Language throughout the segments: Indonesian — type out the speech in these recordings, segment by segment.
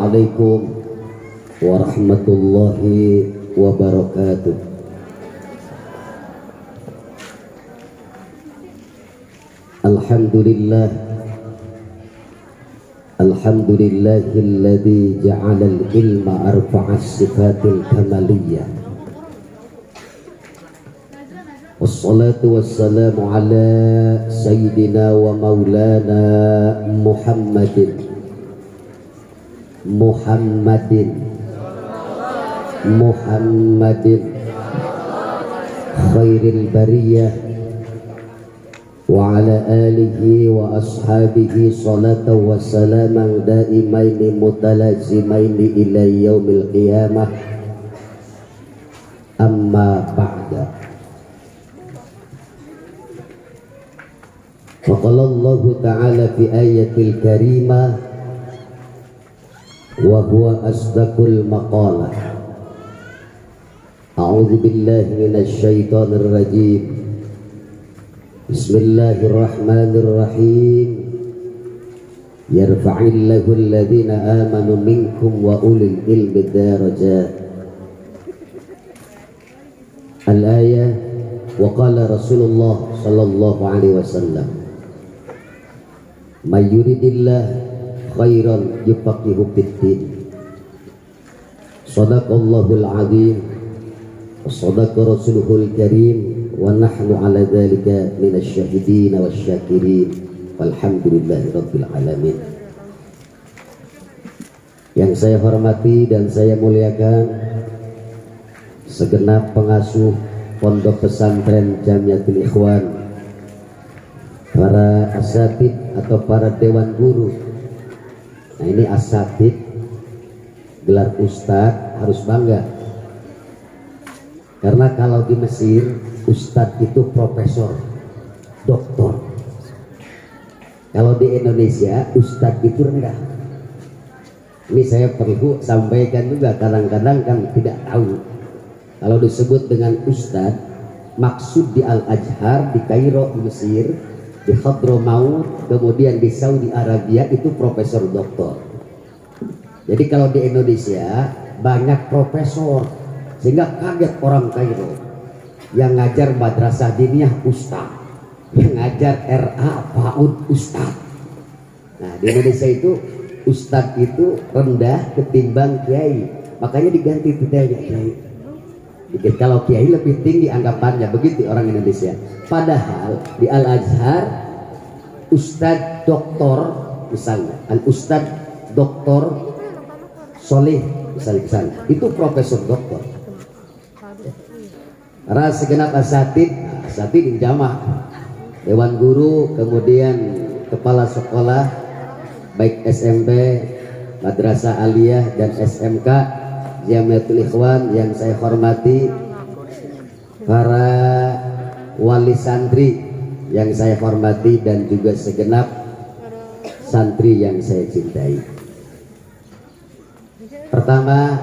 Assalamualaikum warahmatullahi wabarakatuh. Alhamdulillah, alhamdulillahilladzi ja'alal ilma arfa'as sifatil kamaliyah. Wassalatu wassalamu ala sayyidina wa maulana Muhammadin khairil bariyah wa ala alihi wa ashabihi salatan wa salaman daimaini mutalazimaini ila yaumil qiyamah. Amma ba'da. Wa qala Allah ta'ala fi ayatil karimah wa huwa asdaqul maqalah. A'udzu billahi minasy syaithanir rajim. Bismillahirrahmanirrahim. Yarfa'illahu alladhina amanu minkum wa ulil ilmi darajat. Al-ayah. Wa qala Rasulullah sallallahu alaihi wasallam, may yuridillah khairan yufaqihu fiddin. Shadaqallahul azim wa shadaqa rasuluhul karim wa nahnu ala dzalika minasy syahidin wasyakirin walhamdulillahi rabbil alamin. Yang saya hormati dan saya muliakan segenap pengasuh Pondok Pesantren Jamiatul Ikhwan, para asatid atau para dewan guru. Nah, ini asatid, gelar ustadz harus bangga, karena kalau di Mesir ustadz itu profesor, doktor. Kalau di Indonesia ustadz itu rendah. Ini saya perlu sampaikan juga, kadang-kadang kan tidak tahu. Kalau disebut dengan ustadz, maksud di Al-Azhar, di Kairo, di Mesir, di Hadramaut, kemudian di Saudi Arabia itu profesor doktor. Jadi kalau di Indonesia banyak profesor, sehingga kaget orang Kairo. Yang ngajar madrasah diniyah ustaz, yang ngajar RA PAUD ustaz. Nah, di Indonesia itu ustaz itu rendah ketimbang kiai, makanya diganti titelnya kiai. Kalau kiai lebih tinggi anggapannya, begitu orang Indonesia. Padahal di Al-Azhar ustadz doktor misalnya, al-ustadz doktor Soleh misalnya, itu profesor doktor. Karena segenap asatid di jamaah, dewan guru, kemudian kepala sekolah baik SMP, madrasah aliyah dan SMK Jamiatul Ikhwan yang saya hormati, para wali santri yang saya hormati, dan juga segenap santri yang saya cintai. Pertama,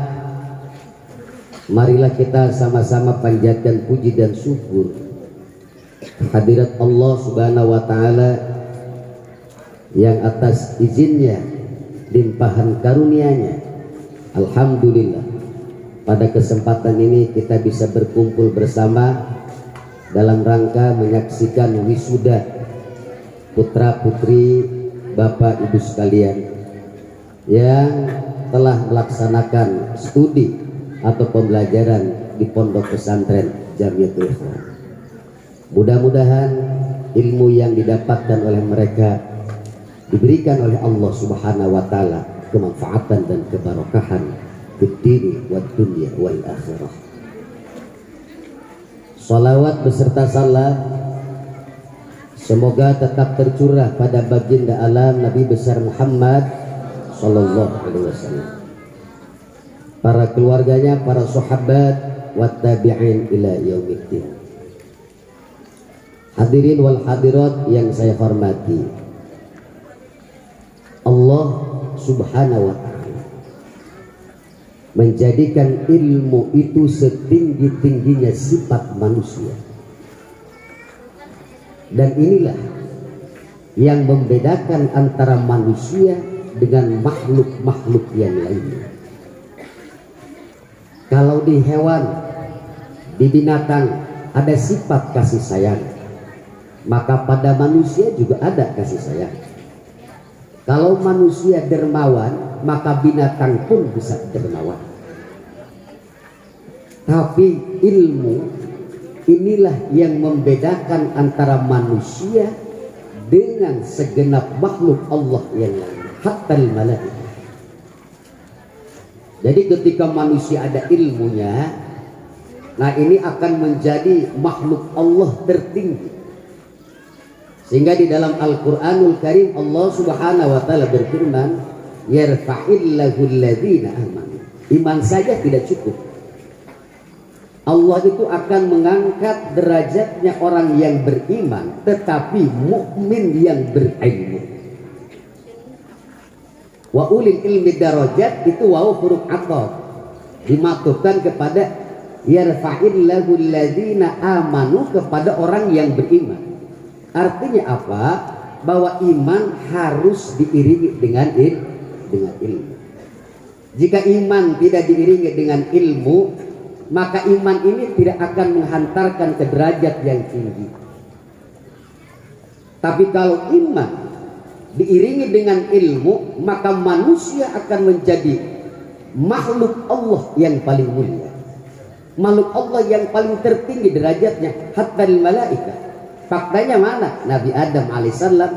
marilah kita sama-sama panjatkan puji dan syukur hadirat Allah Subhanahu wa taala yang atas izinnya, limpahan karunia-Nya, alhamdulillah pada kesempatan ini kita bisa berkumpul bersama dalam rangka menyaksikan wisuda putra putri Bapak Ibu sekalian yang telah melaksanakan studi atau pembelajaran di Pondok Pesantren Jamiatul Ikhwan. Mudah-mudahan ilmu yang didapatkan oleh mereka diberikan oleh Allah Subhanahu wa taala kemanfaatan dan keberkahan fiddini wad dunya wal akhirah. Salawat beserta salam semoga tetap tercurah pada baginda alam Nabi besar Muhammad sallallahu alaihi wasallam, para keluarganya, para sahabat, wat tabi'in ila yaumiddin. Hadirin wal hadirat yang saya hormati, Allah Subhanahu wa ta'ala menjadikan ilmu itu setinggi-tingginya sifat manusia, dan inilah yang membedakan antara manusia dengan makhluk-makhluk yang lainnya. Kalau di hewan, di binatang ada sifat kasih sayang, maka pada manusia juga ada kasih sayang. Kalau manusia dermawan, maka binatang pun bisa dermawan. Tapi ilmu inilah yang membedakan antara manusia dengan segenap makhluk Allah yang lain, hatta al-malaikah. Jadi ketika manusia ada ilmunya, nah ini akan menjadi makhluk Allah tertinggi. Sehingga di dalam Al-Qur'anul Karim Allah Subhanahu wa taala berfirman, yarfa'illahu alladhina amanu. Iman saja tidak cukup. Allah itu akan mengangkat derajatnya orang yang beriman, tetapi mukmin yang berilmu. Wa ulil ilmi darajat itu waw huruf ataf dimaksudkan kepada yarfa'illahu alladhina amanu, kepada orang yang beriman. Artinya apa? Bahwa iman harus diiringi dengan ilmu. Jika iman tidak diiringi dengan ilmu, maka iman ini tidak akan menghantarkan ke derajat yang tinggi. Tapi kalau iman diiringi dengan ilmu, maka manusia akan menjadi makhluk Allah yang paling mulia, makhluk Allah yang paling tertinggi derajatnya, hatta al-malaikah. Faktanya mana? Nabi Adam alaihissalam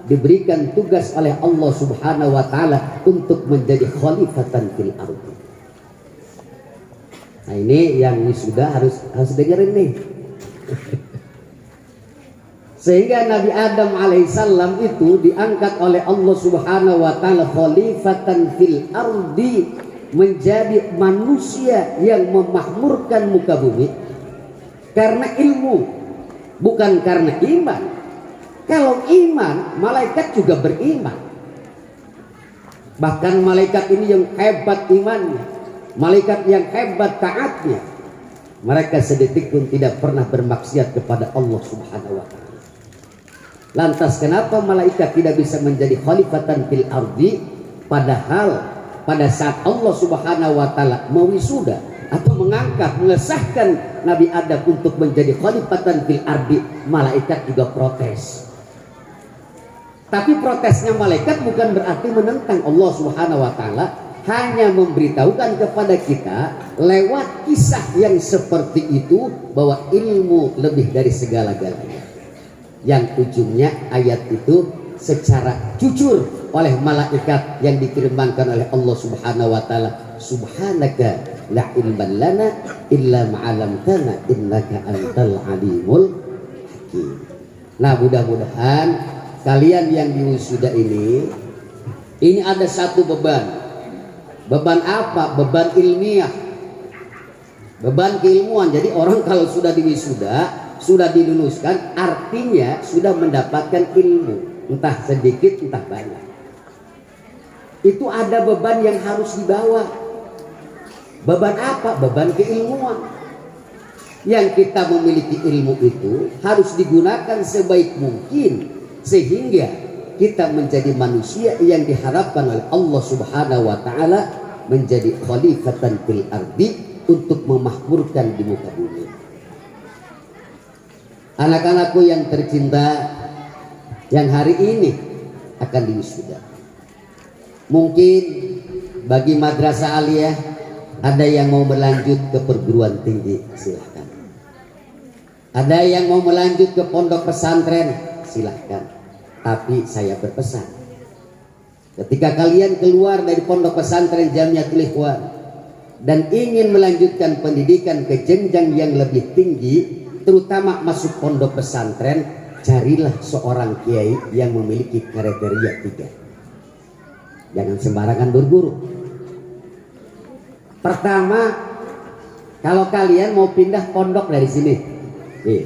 diberikan tugas oleh Allah Subhanahu wa taala untuk menjadi khalifatan fil ardi. Nah ini yang sudah harus dengerin nih. Sehingga Nabi Adam alaihissalam itu diangkat oleh Allah Subhanahu wa taala khalifatan fil ardi, menjadi manusia yang memakmurkan muka bumi karena ilmu, bukan karena iman. Kalau iman, malaikat juga beriman. Bahkan malaikat ini yang hebat imannya, malaikat yang hebat taatnya, mereka sedetik pun tidak pernah bermaksiat kepada Allah Subhanahu wa taala. Lantas kenapa malaikat tidak bisa menjadi khalifatan fil ardi, padahal pada saat Allah Subhanahu wa taala mewisuda atau mengangkat, mengesahkan Nabi Adam untuk menjadi khalifatan fil ardi, malaikat juga protes. Tapi protesnya malaikat bukan berarti menentang Allah Subhanahu wa taala, hanya memberitahukan kepada kita lewat kisah yang seperti itu bahwa ilmu lebih dari segala-galanya. Yang ujungnya ayat itu secara jujur oleh malaikat yang difirmankan oleh Allah Subhanahu wa taala, subhanaka la ilma lana illa ma'alamtana innaka antal alimul hakim. Nah, mudah-mudahan kalian yang diwisuda ini ada satu beban. Beban apa? Beban ilmiah, beban keilmuan. Jadi orang kalau sudah diwisuda, sudah diluluskan, artinya sudah mendapatkan ilmu, entah sedikit entah banyak. Itu ada beban yang harus dibawa. Beban apa? Beban keilmuan. Yang kita memiliki ilmu itu harus digunakan sebaik mungkin, sehingga kita menjadi manusia yang diharapkan oleh Allah Subhanahu wa taala menjadi khalifatan fil ardi, untuk memakmurkan di muka bumi. Anak-anakku yang tercinta, yang hari ini akan diwisuda, mungkin bagi madrasah aliyah ada yang mau melanjut ke perguruan tinggi, silahkan. Ada yang mau melanjut ke pondok pesantren, silahkan. Tapi saya berpesan, ketika kalian keluar dari pondok pesantren Jamiatul Ikhwan dan ingin melanjutkan pendidikan ke jenjang yang lebih tinggi, terutama masuk pondok pesantren, carilah seorang kiai yang memiliki kriteria 3. Jangan sembarangan berguru. Pertama, kalau kalian mau pindah pondok dari sini,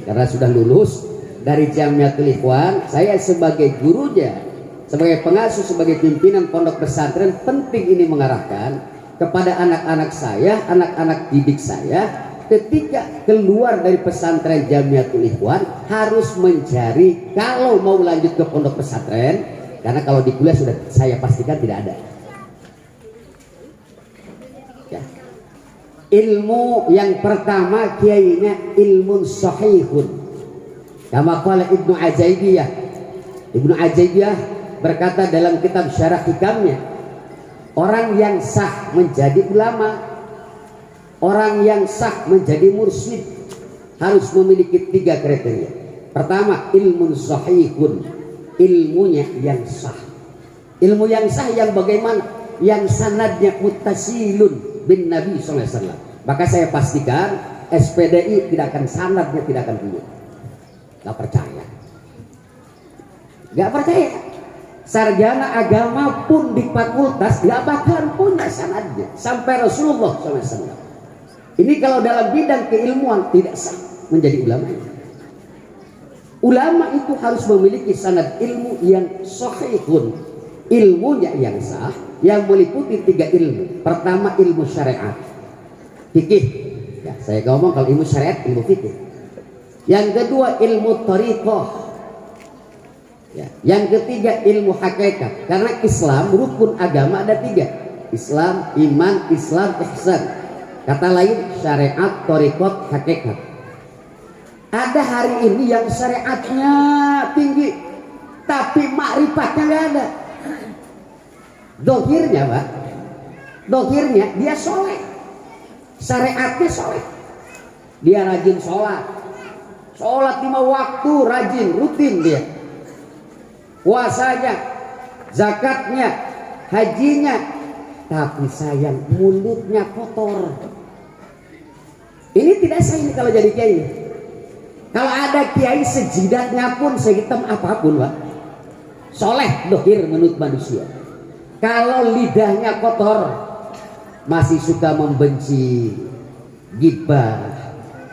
karena sudah lulus dari Jamiatul Ikhwan, saya sebagai gurunya, sebagai pengasuh, sebagai pimpinan pondok pesantren, penting ini mengarahkan kepada anak-anak saya, anak-anak didik saya, ketika keluar dari pesantren Jamiatul Ikhwan harus mencari, kalau mau lanjut ke pondok pesantren, Karena kalau di kuliah sudah saya pastikan tidak ada. Ya. Ilmu yang pertama kiainya ilmun sahihun. Kama qala Ibnu Ajaibiyah. Ibnu Ajaibiyah berkata dalam kitab Syarah Hikamnya, orang yang sah menjadi ulama, orang yang sah menjadi mursyid harus memiliki 3 kriteria. Pertama, ilmun sahihun, ilmunya yang sah. Ilmu yang sah yang bagaimana? Yang sanadnya muttasilun bin Nabi SAW. Maka saya pastikan SPDI tidak akan sanadnya tidak akan punya. Gak percaya. Gak percaya. Sarjana agama pun di fakultas gak bakalan punya sanadnya sampai Rasulullah SAW. Ini kalau dalam bidang keilmuan tidak sah menjadi ulama. Ulama itu harus memiliki sanad ilmu yang sahihun, ilmunya yang sah, yang meliputi 3 ilmu. Pertama ilmu syariat, fikih. Ya, saya ngomong kalau ilmu syariat ilmu fikih. Yang kedua ilmu thariqah. Ya. Yang ketiga ilmu hakikat. Karena Islam rukun agama ada 3. Islam, iman, Islam, ihsan. Kata lain syariat, thariqat, hakikat. Ada hari ini yang syariatnya tinggi tapi makrifatnya nggak ada. Dohirnya Pak, dohirnya dia soleh, syariatnya soleh, dia rajin sholat, sholat 5 waktu rajin rutin dia, puasanya, zakatnya, hajinya, tapi sayang mulutnya kotor. Ini tidak sah ini kalau jadi kiai. Kalau ada kiai sejidatnya pun sehitam apapun Pak, soleh dohir menurut manusia. Kalau lidahnya kotor, masih suka membenci, gibah,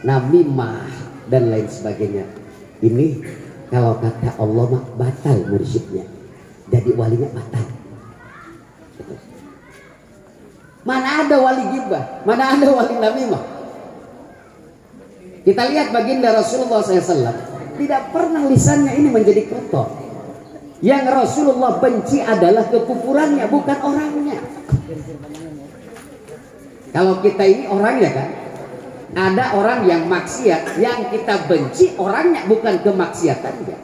namimah dan lain sebagainya, ini kalau kata Allah mah batal mursyidnya, jadi walinya batal. Mana ada wali gibah, mana ada wali namimah. Kita lihat baginda Rasulullah SAW tidak pernah lisannya ini menjadi kotor. Yang Rasulullah benci adalah kekufurannya, bukan orangnya. Kalau kita ini orangnya kan, ada orang yang maksiat, yang kita benci orangnya, bukan kemaksiatannya.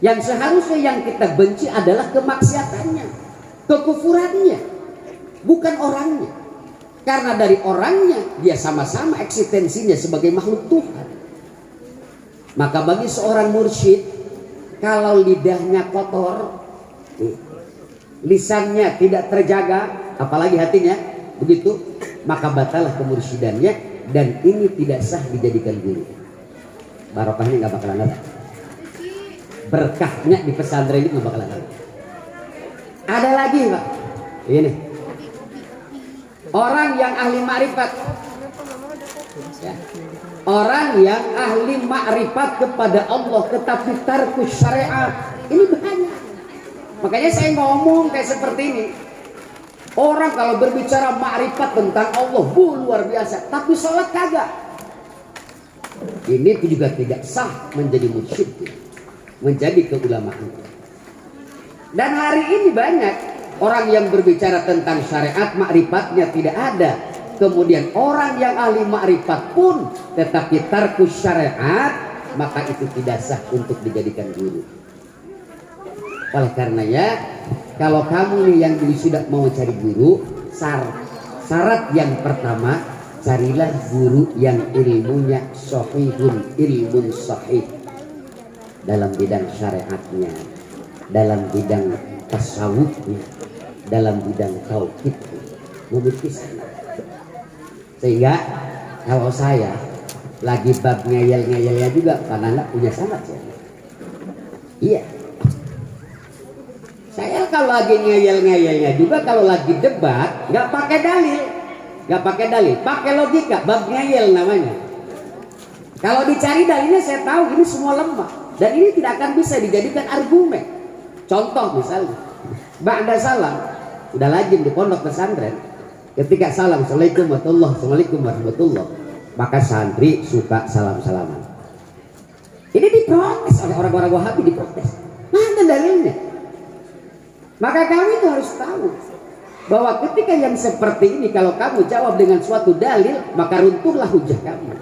Yang seharusnya yang kita benci adalah kemaksiatannya, kekufurannya, bukan orangnya. Karena dari orangnya dia sama-sama eksistensinya sebagai makhluk Tuhan. Maka bagi seorang mursyid, kalau lidahnya kotor, lisannya tidak terjaga, apalagi hatinya begitu, maka batalah kemursyidannya, dan ini tidak sah dijadikan guru. Barokahnya nggak bakalan ada, berkahnya di pesantren ini nggak bakalan ada. Ada lagi Pak, ini orang yang ahli makrifat, ya. Orang yang ahli makrifat kepada Allah tetapi tarkus syariat, ini banyak. Makanya saya ngomong kayak seperti ini. Orang kalau berbicara makrifat tentang Allah, luar biasa, tapi sholat kagak. Ini juga tidak sah menjadi mursyid, menjadi keulamaan. Dan hari ini banyak orang yang berbicara tentang syariat, makrifatnya tidak ada. Kemudian orang yang ahli makrifat pun tetapi tarkus syariat, maka itu tidak sah untuk dijadikan guru. Oleh karenanya, kalau kamu nih yang dulu sudah mau cari guru, syarat yang pertama, carilah guru yang ilmunya sahihun, ilmun sahih dalam bidang syariatnya, dalam bidang tasawufnya, dalam bidang tauhidnya, memiliki sanad. Sehingga kalau saya lagi bab ngeyel-ngeyelnya juga, karena anak punya sanad ya. Iya. Saya kalau lagi ngeyel-ngeyelnya juga, kalau lagi debat nggak pakai dalil, pakai logika, bab ngeyel namanya. Kalau dicari dalilnya saya tahu ini semua lemah dan ini tidak akan bisa dijadikan argumen. Contoh misalnya, ba'da salam, udah lazim di pondok pesantren, ketika salam assalamualaikum warahmatullahi, assalamualaikum warahmatullahi, maka santri suka salam-salaman. Ini diprotes oleh orang-orang Wahabi, diprotes. Mana dalilnya? Maka kamu itu harus tahu bahwa ketika yang seperti ini kalau kamu jawab dengan suatu dalil, maka runtuhlah hujah kamu.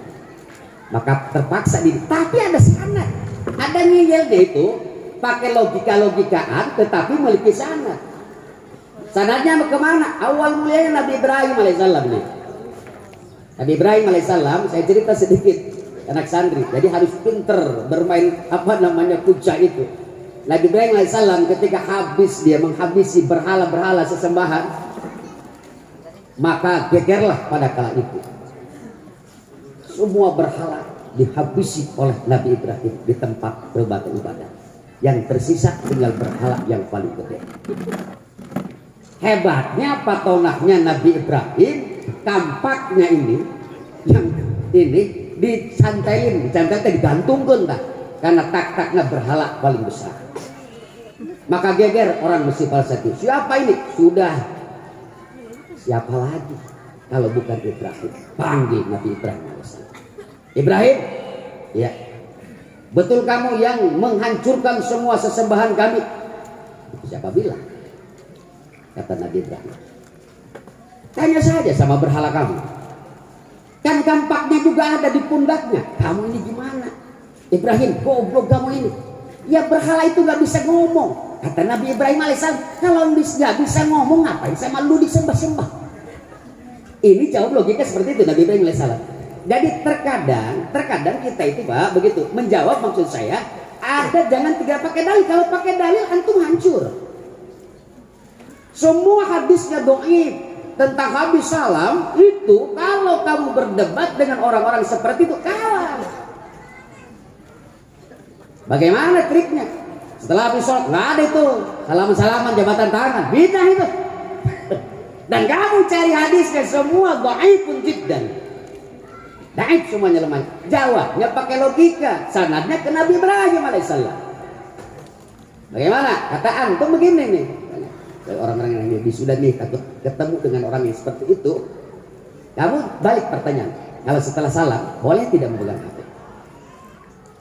Maka terpaksa tapi ada sanad. Ada ngiyel dia itu pakai logika-logikaan tetapi memiliki sanad. Sanadnya kemana? Awal mulanya Nabi Ibrahim alaihissalam nih. Nabi Ibrahim alaihissalam, saya cerita sedikit anak santri. Jadi harus pinter bermain puja itu. Nabi Ibrahim alaihissalam ketika dia menghabisi berhala-berhala sesembahan, maka gegerlah pada kala itu. Semua berhala dihabisi oleh Nabi Ibrahim di tempat berbagai ibadah. Yang tersisa tinggal berhala yang paling gede. Hebatnya patonahnya Nabi Ibrahim, tampaknya yang ini dicantelin digantungkan dah, karena tak-taknya berhala paling besar. Maka geger orang Mesir pada saat itu. Siapa ini? Sudah, siapa lagi kalau bukan Ibrahim? Panggil Nabi Ibrahim. Ibrahim, ya, betul kamu yang menghancurkan semua sesembahan kami? Siapa bilang? Kata Nabi Ibrahim, tanya saja sama berhala kamu, kan tampaknya juga ada di pundaknya. Kamu ini gimana? Ibrahim, goblok kamu ini. Ya berhala itu gak bisa ngomong. Kata Nabi Ibrahim alaihissalam, kalau gak bisa ngomong ngapain sama lu disembah-sembah? Ini jawab logika seperti itu Nabi Ibrahim alaihissalam. Jadi terkadang kita itu Pak begitu menjawab, maksud saya ada, jangan tidak pakai dalil. Kalau pakai dalil antum hancur. Semua hadisnya dhaif tentang habis salam itu, kalau kamu berdebat dengan orang-orang seperti itu kalah. Bagaimana triknya? Setelah habis sholat nggak ada itu salaman-salaman jabatan tangan, bidah itu. Dan kamu cari hadisnya semua dhaifun jiddan. Dhaif semuanya lemah. Jawabnya pakai logika, sanadnya ke Nabi Ibrahim alaihissalam. Bagaimana? Kata antum begini nih. Orang-orang yang sudah nih takut ketemu dengan orang yang seperti itu. Kamu balik pertanyaan. Kalau setelah salam boleh tidak memegang HP?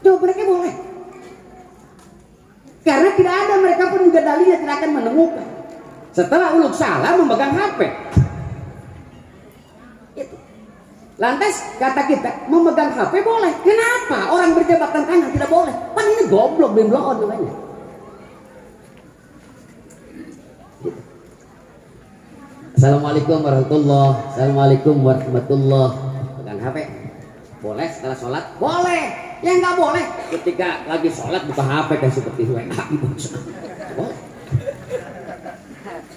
Jawab mereka boleh. Karena tidak ada, mereka pun juga dalilnya tidak akan menemukan. Setelah uluk salam memegang HP. Itu. Lantas kata kita memegang HP boleh. Kenapa orang berjabatan tangan tidak boleh? Pan ini goblok bimbloon namanya. Gitu. Assalamualaikum warahmatullahi wabarakatuh. Assalamualaikum warahmatullahi wabarakatuh. Pegang HP boleh setelah sholat? Boleh. Yang nggak boleh ketika lagi sholat buka HP kan seperti WA. Boleh.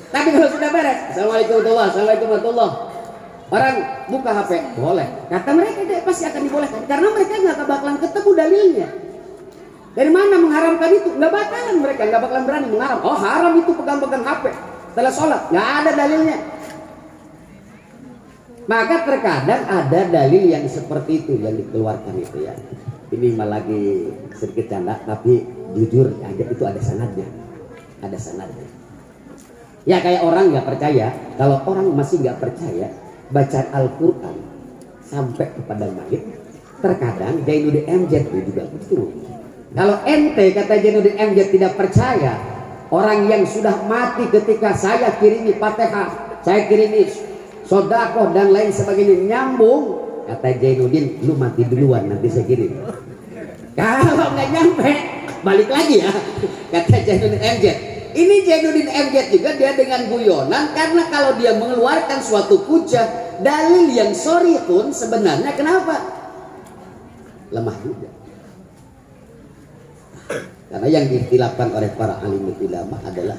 Tapi kalau sudah beres, assalamualaikum warahmatullahi wabarakatuh. Orang buka HP boleh. Kata mereka dia pasti akan dibolehkan karena mereka nggak bakalan ketemu dalilnya. Dari mana mengharamkan itu? Nggak bakalan, mereka nggak bakalan berani mengharam. Oh haram itu pegang-pegang HP setelah sholat, nggak ada dalilnya. Maka terkadang ada dalil yang seperti itu yang dikeluarkan itu ya. Ini malah lagi sedikit canda, tapi jujur aja itu ada sanadnya. Ada sanadnya. Ya kayak orang nggak percaya, kalau orang masih nggak percaya bacaan Al-Quran sampai kepada mayit, terkadang Jainuddin MZ juga betul. Kalau ente kata Jainuddin MZ tidak percaya, orang yang sudah mati ketika saya kirimi Fatihah, saya kirimi sodakoh dan lain sebagainya nyambung, kata Jainuddin lu mati duluan nanti saya kirim. Kalau nggak nyampe balik lagi ya, kata Jainuddin MZ. Ini Jainuddin MZ juga dia dengan guyonan, karena kalau dia mengeluarkan suatu hujah dalil yang sorihun sebenarnya kenapa lemah juga. Karena yang dikhilafkan oleh para alim ulama adalah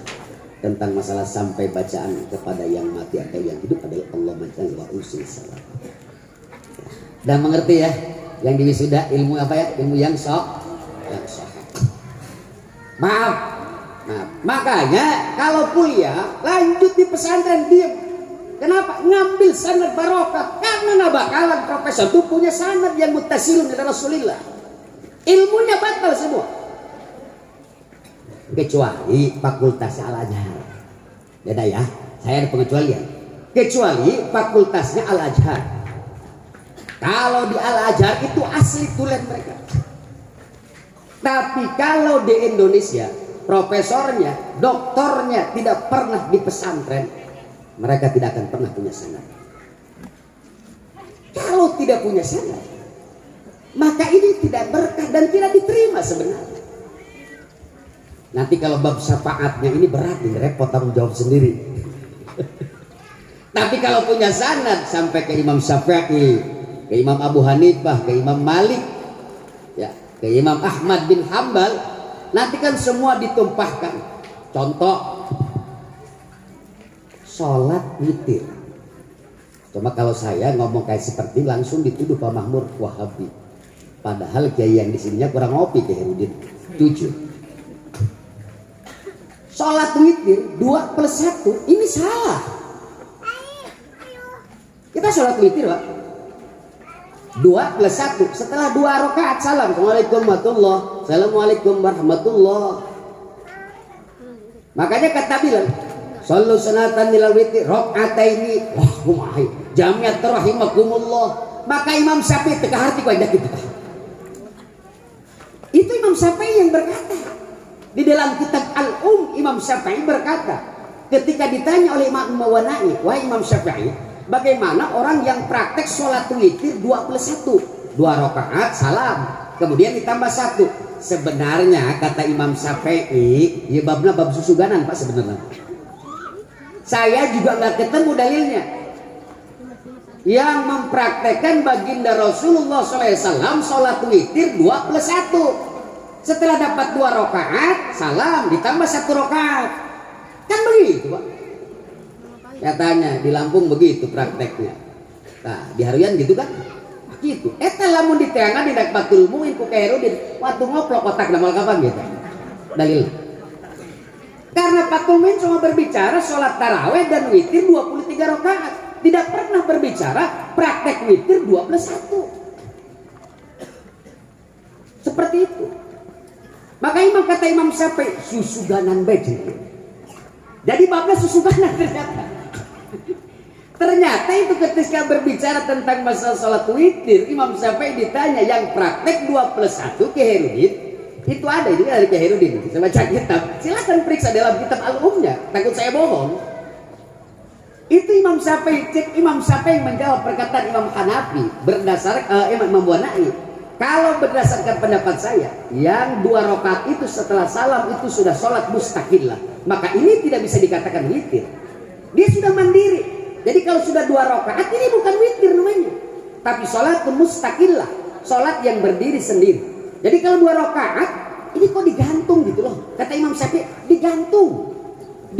tentang masalah sampai bacaan kepada yang mati atau yang hidup adalah Allah majal wa usul salam. Dan mengerti ya, yang di wisuda ilmu apa ya? Ilmu yang sahih. Maaf. Nah, makanya kalau kuliah lanjut di pesantren diam. Kenapa? Ngambil sanad barokah. Karena nggak bakalan profesor itu punya sanad yang muttasilun dari Rasulullah. Ilmunya batal semua. Kecuali fakultasnya Al-Azhar. Beda ya. Saya ada pengecualian. Kecuali fakultasnya Al-Azhar. Kalau di Al-Azhar itu asli tulen mereka. Tapi kalau di Indonesia profesornya, doktornya tidak pernah di pesantren, mereka tidak akan pernah punya sanad. Kalau tidak punya sanad, maka ini tidak berkah dan tidak diterima sebenarnya. Nanti kalau bab syafaatnya ini berat, ini repot tanggung jawab sendiri. Tapi kalau punya sanad sampai ke Imam Syafi'i, ke Imam Abu Hanifah, ke Imam Malik, ya, ke Imam Ahmad bin Hambal, nanti kan semua ditumpahkan. Contoh, sholat witir. Cuma kalau saya ngomong kayak seperti langsung dituduh Pak Mahmud Wahabi. Padahal kiai yang di sininya kurang ngopi, Kiai Herudin. Jujur. Sholat witir 2+1 ini salah. Kita sholat witir, Pak. 2+1 setelah 2 rakaat salam. Assalamualaikum warahmatullahi. Assalamualaikum warahmatullahi. Makanya kata Bilal, sallu sunatan ilal witir rakaataini wah kumaha jamiat rahimakumullah. Maka Imam Syafi'i teka harti ku aja gitu. Itu Imam Syafi'i yang berkata. Di dalam kitab Al-Um Imam Syafi'i berkata, ketika ditanya oleh Imam Mawanai, wahai Imam Syafi'i, bagaimana orang yang praktek sholat witir 2+1, 2 rakaat salam, kemudian ditambah 1. Sebenarnya kata Imam Syafi'i, ya babnya bab susuganan Pak sebenarnya. Saya juga nggak ketemu dalilnya yang mempraktekkan baginda Rasulullah SAW sholat witir 2+1. Setelah dapat 2 rakaat salam ditambah 1 rakaat, kan begitu Pak. Katanya di Lampung begitu prakteknya. Nah di Haruyan gitu kan? Gitu. Eta lamun diteangan tidak batul muin ku Herudin waktu ngoplok kotak damal kapan gitu. Dalil. Karena Fatul Muin cuma berbicara sholat taraweh dan witir 23 rakaat, tidak pernah berbicara praktek witir 2+1. Seperti itu. Maka Imam kata Imam Syafi'i susuganan baju. Jadi babnya susuganan ternyata. Ternyata itu ketika berbicara tentang masalah sholat witir, Imam Syafi'i ditanya yang praktek 2+1 ke Herudin. Itu ada itu dari Kiai Herudin. Bisa baca kitab. Silakan periksa dalam kitab Al-Umnya. Takut saya bohong. Itu Imam Syafi'i. Cek Imam Syafi'i menjawab perkataan Imam Hanafi berdasarkan Imam Buanai. Kalau berdasarkan pendapat saya, yang 2 rakaat itu setelah salam itu sudah sholat mustaqillah. Maka ini tidak bisa dikatakan witir. Dia sudah mandiri. Jadi kalau sudah 2 rakaat ini bukan witir namanya. Tapi sholat mustaqillah. Sholat yang berdiri sendiri. Jadi kalau 2 rakaat ini kok digantung gitu loh. Kata Imam Syafi'i digantung 2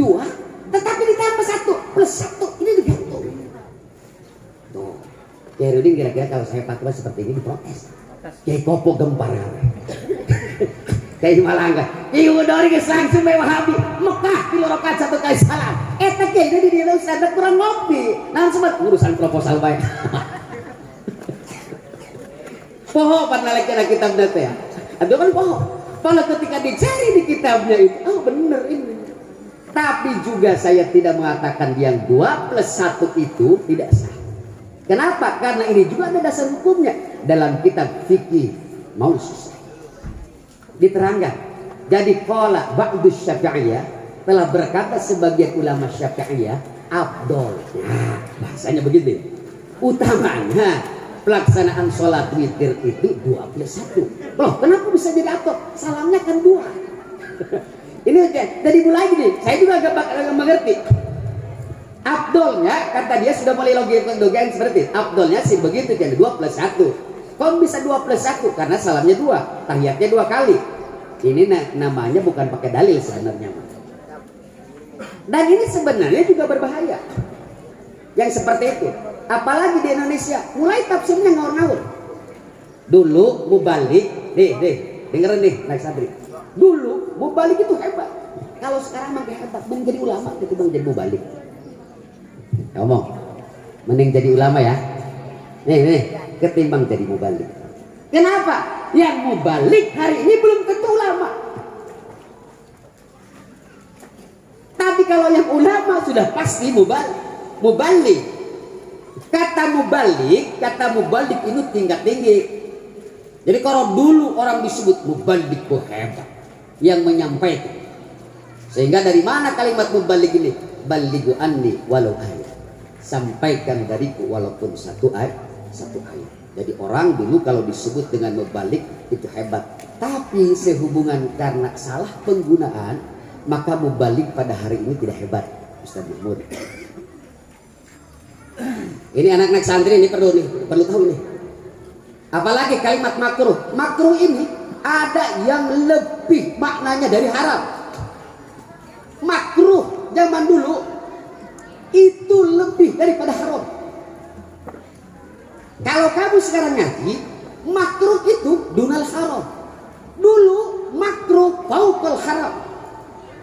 tetapi ditambah 1+1 ini digantung. Tuh. Kiai Rudin kira-kira kalau saya fatwa seperti ini diprotes. Kiai Kopo gempar. Kiai Malangga. Kiai Udori geus langsung bae Wahabi. Mekah 3 rakaat 1 kali salam. Eta kiai di dieu sadar kurang ngopi. Nah sempat urusan proposal bae. Poho panalikeun kitab teh ya. Aduh kan poho. Kalau ketika dicari di kitabnya itu, oh bener ini. Tapi juga saya tidak mengatakan yang 2+1 itu tidak sah. Kenapa? Karena ini juga ada dasar hukumnya dalam kitab fikih mau susah. Diterangkan. Jadi qala ba'du Syafi'iyah, telah berkata sebagian ulama Syafi'iyah afdol. Nah, bahasanya begitu. Utamanya pelaksanaan sholat witir itu 2+1. Loh, kenapa bisa jadi atau? Salamnya kan 2. Ini jadi mulai gini. Saya juga agak mengerti. Abdolnya kata dia sudah mulai logika seperti itu. Abdolnya sih begitu kan 2+1. Kok bisa 2+1? Karena salamnya 2, tahiyatnya 2 kali. Ini namanya bukan pakai dalil sebenarnya. Dan ini sebenarnya juga berbahaya. Yang seperti itu. Apalagi di Indonesia mulai tafsirnya ngawur-ngawur. Dulu mubalik, dengerin nih naik sadri. Dulu mubalik itu hebat. Kalau sekarang makin hebat, belum jadi ulama ketimbang jadi mubalik. Ngomong, mending jadi ulama ya. Nih, ketimbang jadi mubalik. Kenapa? Yang mubalik hari ini belum tentu ulama. Tapi kalau yang ulama sudah pasti mubalik. Kata mubalik ini tingkat tinggi. Jadi kalau dulu orang disebut mubalik itu hebat, yang menyampaikan. Sehingga dari mana kalimat mubaligh ini? Balighu anni walau ayat. Sampaikan dariku walaupun satu ayat. Jadi orang dulu kalau disebut dengan mubaligh itu hebat. Tapi sehubungan karena salah penggunaan, maka mubaligh pada hari ini tidak hebat, Ustaz Mahmud. Ini anak-anak santri ini perlu tahu nih. Apalagi kalimat makruh. Makruh ini ada yang lebih maknanya dari haram. Makruh zaman dulu itu lebih daripada haram. Kalau kamu sekarang ngaji, makruh itu dunal haram. Dulu makruh fauqal haram.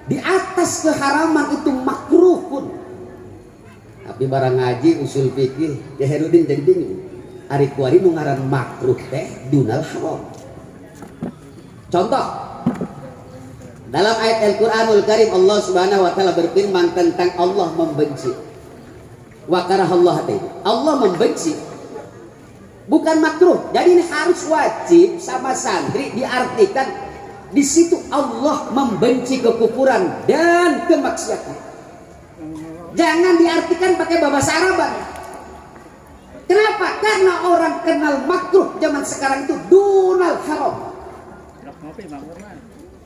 Di atas keharaman itu makruh pun. Tapi barang ngaji usul fikih, ya Herudin jadi bingung. Ari kuari nu ngaran makruh teh dunal haram. Contoh, dalam ayat Al-Qur'anul Karim Allah Subhanahu wa taala berfirman tentang Allah membenci. Wa karahallahu ta'ala. Allah membenci. Bukan makruh. Jadi ini harus wajib sama santri diartikan di situ Allah membenci kekufuran dan kemaksiatan. Jangan diartikan pakai bahasa Arab. Kenapa? Karena orang kenal makruh zaman sekarang itu dunal haram.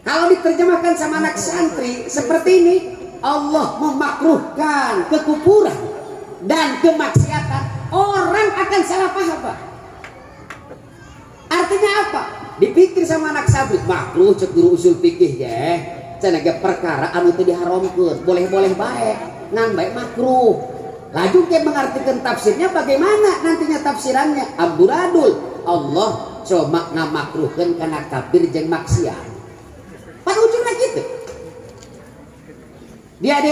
Kalau diterjemahkan sama anak santri seperti ini, Allah memakruhkan kekufuran dan kemaksiatan, orang akan salah paham, Pak. Artinya apa? Dipikir sama anak santri, makruh cek guru usul fikih ya. Cenah perkara anu teu diharamkeun, boleh-boleh baik, ngan baik makruh. Laju ke mengartikan tafsirnya bagaimana nantinya tafsirannya? Amburadul. Allah cuma ngamakruhkeun kana kafir jeung maksiat. Pada ujungnya gitu. Dia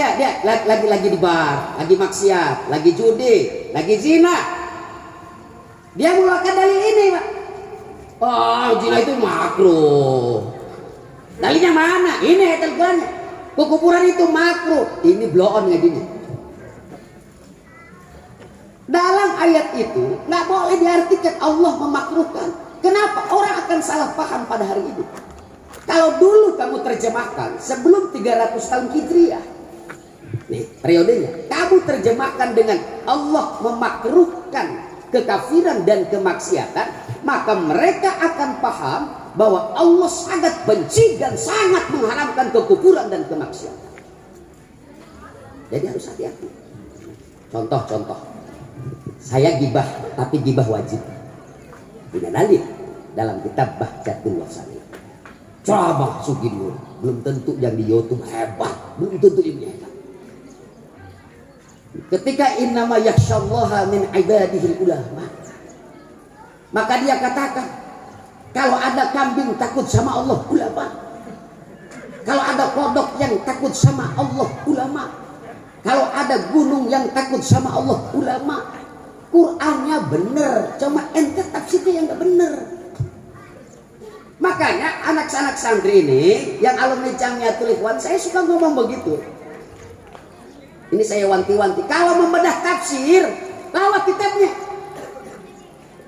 lagi di bar, lagi maksiat, lagi judi, lagi zina. Dia mengeluarkan dalil ini, Pak. Oh, zina itu makruh. Dalilnya mana? Ini ayat Al-Qur'annya. Kekufuran itu makruh. Ini blow on ngajinya. Dalam ayat itu nggak boleh diartikan Allah memakruhkan. Kenapa? Orang akan salah paham pada hari ini. Kalau dulu kamu terjemahkan sebelum 300 tahun Hijriah, nih periodenya, kamu terjemahkan dengan Allah memakruhkan kekafiran dan kemaksiatan, maka mereka akan paham bahwa Allah sangat benci dan sangat mengharamkan kekufuran dan kemaksiatan. Jadi harus hati-hati. Contoh, saya gibah, tapi gibah wajib. Punya dalil dalam kitab Bahjatul Wasani. Coba sugi dulu, belum tentu yang di YouTube hebat, belum tentu ini hebat. Ketika innama yakhsyallaha min ibadihil ulama, maka dia katakan, kalau ada kambing takut sama Allah, ulama. Kalau ada kodok yang takut sama Allah, ulama. Kalau ada gunung yang takut sama Allah, ulama. Qur'annya bener, cuma ente tafsirnya yang gak bener. Makanya anak-anak santri ini yang alumni Jamiatul Ikhwan, saya suka ngomong begitu. Ini saya wanti-wanti, kalau membedah tafsir, bawa kitabnya.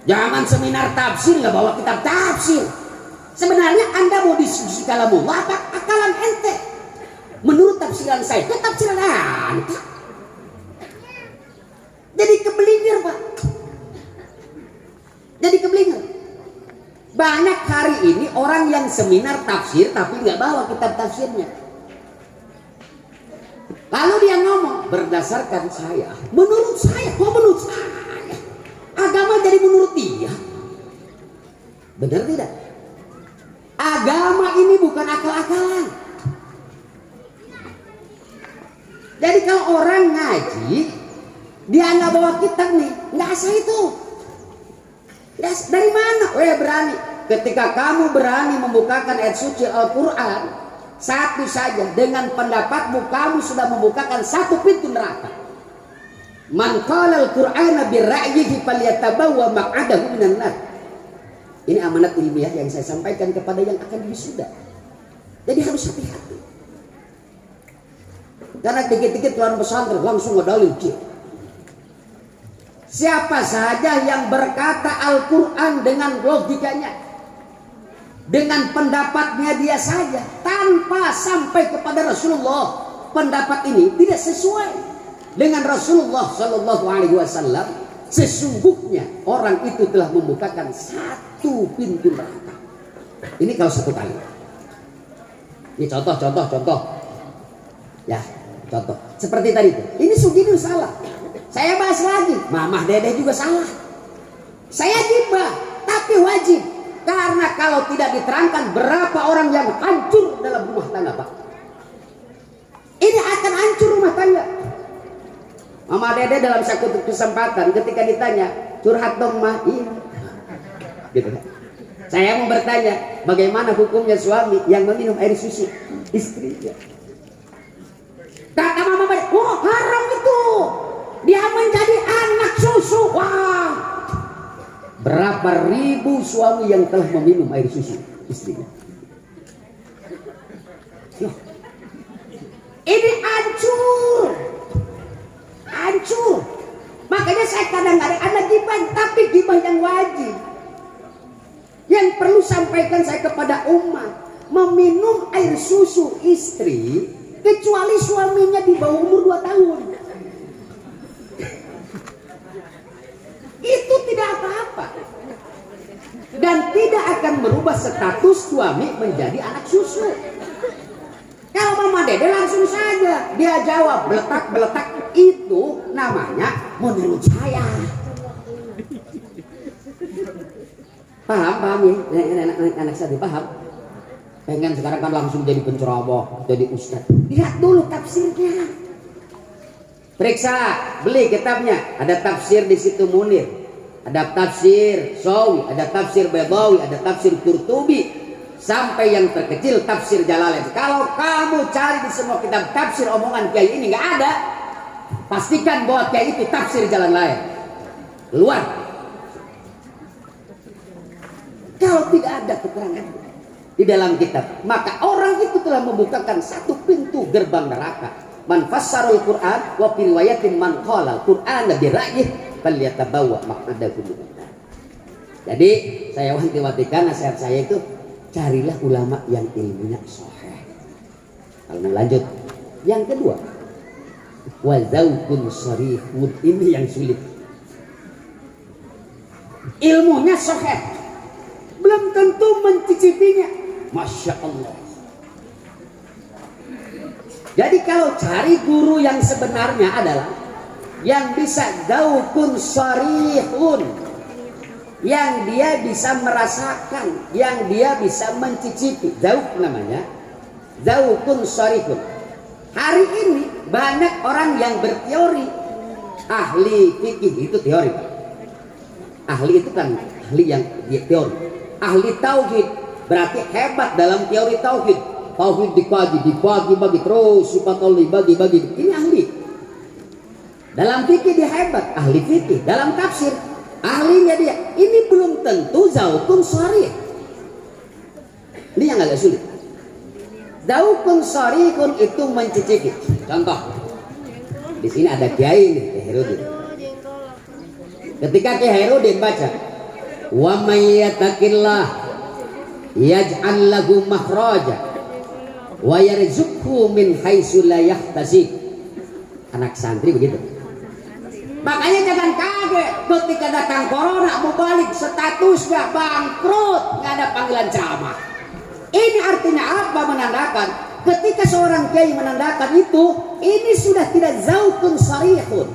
Jangan seminar tafsir nggak bawa kitab tafsir. Sebenarnya Anda mau diskusi kalamullah apa akalan ente? Menurut tafsiran saya, itu tafsiran ente. Jadi keblinger, Pak. Jadi keblinger. Banyak hari ini orang yang seminar tafsir tapi nggak bawa kitab tafsirnya. Lalu dia ngomong berdasarkan saya, menurut saya, kok menurut saya? Agama jadi menurut dia. Benar tidak? Agama ini bukan akal-akalan. Jadi kalau orang ngaji, dia nggak bawa kitab nih, nggak asal itu. Dari mana? Berani. Ketika kamu berani membukakan ayat suci Al-Quran, satu saja dengan pendapatmu kamu sudah membukakan satu pintu neraka. Man qala al-Qur'ana birra'yihi falyatabawwa maq'adahu minan nar. Ini amanat ilmiah yang saya sampaikan kepada yang akan wisuda. Jadi harus hati-hati. Karena dikit-dikit tuan pesantren langsung ngedalil dia. Siapa saja yang berkata Al-Quran dengan logikanya, dengan pendapatnya dia saja tanpa sampai kepada Rasulullah. Pendapat ini tidak sesuai dengan Rasulullah Shallallahu Alaihi Wasallam. Sesungguhnya orang itu telah membukakan satu pintu neraka. Ini kalau satu kali. Ini contoh. Ya, contoh. Seperti tadi itu. Ini Sugidun salah. Saya bahas lagi. Mamah Dedeh juga salah. Saya gibah, tapi wajib. Karena kalau tidak diterangkan berapa orang yang hancur dalam rumah tangga, Pak. Ini akan hancur rumah tangga. Mama Dede dalam satu kesempatan ketika ditanya, curhat dong mah, iya. Gitu. Saya mau bertanya, bagaimana hukumnya suami yang meminum air susu istrinya? Kata Mama Dede, oh haram itu. Dia menjadi anak susu. Wah. Berapa ribu suami yang telah meminum air susu istrinya? Loh. Ini hancur. Makanya saya kadang-kadang ada gibah, tapi gibah yang wajib. Yang perlu sampaikan saya kepada umat, meminum air susu istri kecuali suaminya di bawah umur 2 tahun. Itu tidak apa-apa. Dan tidak akan merubah status suami menjadi anak susu. Kalau Mama Dede langsung saja dia jawab beletak itu namanya menurut saya. Paham ya? Anak saya paham. Pengen sekarang kan langsung jadi penceramah, jadi ustaz. Lihat dulu tafsirnya. Periksa, beli kitabnya. Ada tafsir di situ Munir, ada tafsir Sawi, ada tafsir Baydawi, ada tafsir Qurtubi. Sampai yang terkecil tafsir Jalalain. Kalau kamu cari di semua kitab tafsir omongan kiai ini nggak ada, pastikan bahwa kiai itu tafsir jalan lain. Keluar. Kalau tidak ada keterangan di dalam kitab, maka orang itu telah membukakan satu pintu gerbang neraka. Man fassarul Qur'an wa fi riwayatin man qala al-Qur'an bi ra'yih falyatabawwa maq'adahu. Jadi saya wanti-wantikan nasihat saya itu, carilah ulama yang ilmunya sahih. Kalau mau lanjut, yang kedua, wazaukun sharihun, ini yang sulit. Ilmunya sahih, belum tentu mencicipinya. Masya Allah. Jadi kalau cari guru yang sebenarnya adalah yang bisa zaukun sharihun, yang dia bisa merasakan, yang dia bisa mencicipi. Zauk namanya, zaukun syarikun. Hari ini banyak orang yang berteori. Ahli fikih itu teori. Ahli itu kan ahli yang teori. Ahli tauhid berarti hebat dalam teori tauhid. Tauhid dibagi terus, sifat Allah dibagi. Ini ahli. Dalam fikih dia hebat, ahli fikih. Dalam tafsir ahlinya dia. Ini belum tentu zaukun syarih. Ini yang agak sulit. Zaukun syarihun itu mencicipi. Contoh, di sini ada kiai nih, Kiai Herudin. Ketika Kiai Herudin baca, wa may yattaqillah yaj'al lahu makhraja wa yarzuqhu min haitsu la yahtasib. Anak santri begitu. Makanya jangan kaget ketika datang corona mau balik statusnya bangkrut, nggak ada panggilan ceramah. Ini artinya apa? Menandakan ketika seorang kiai menandakan itu, ini sudah tidak zaukun syarihun.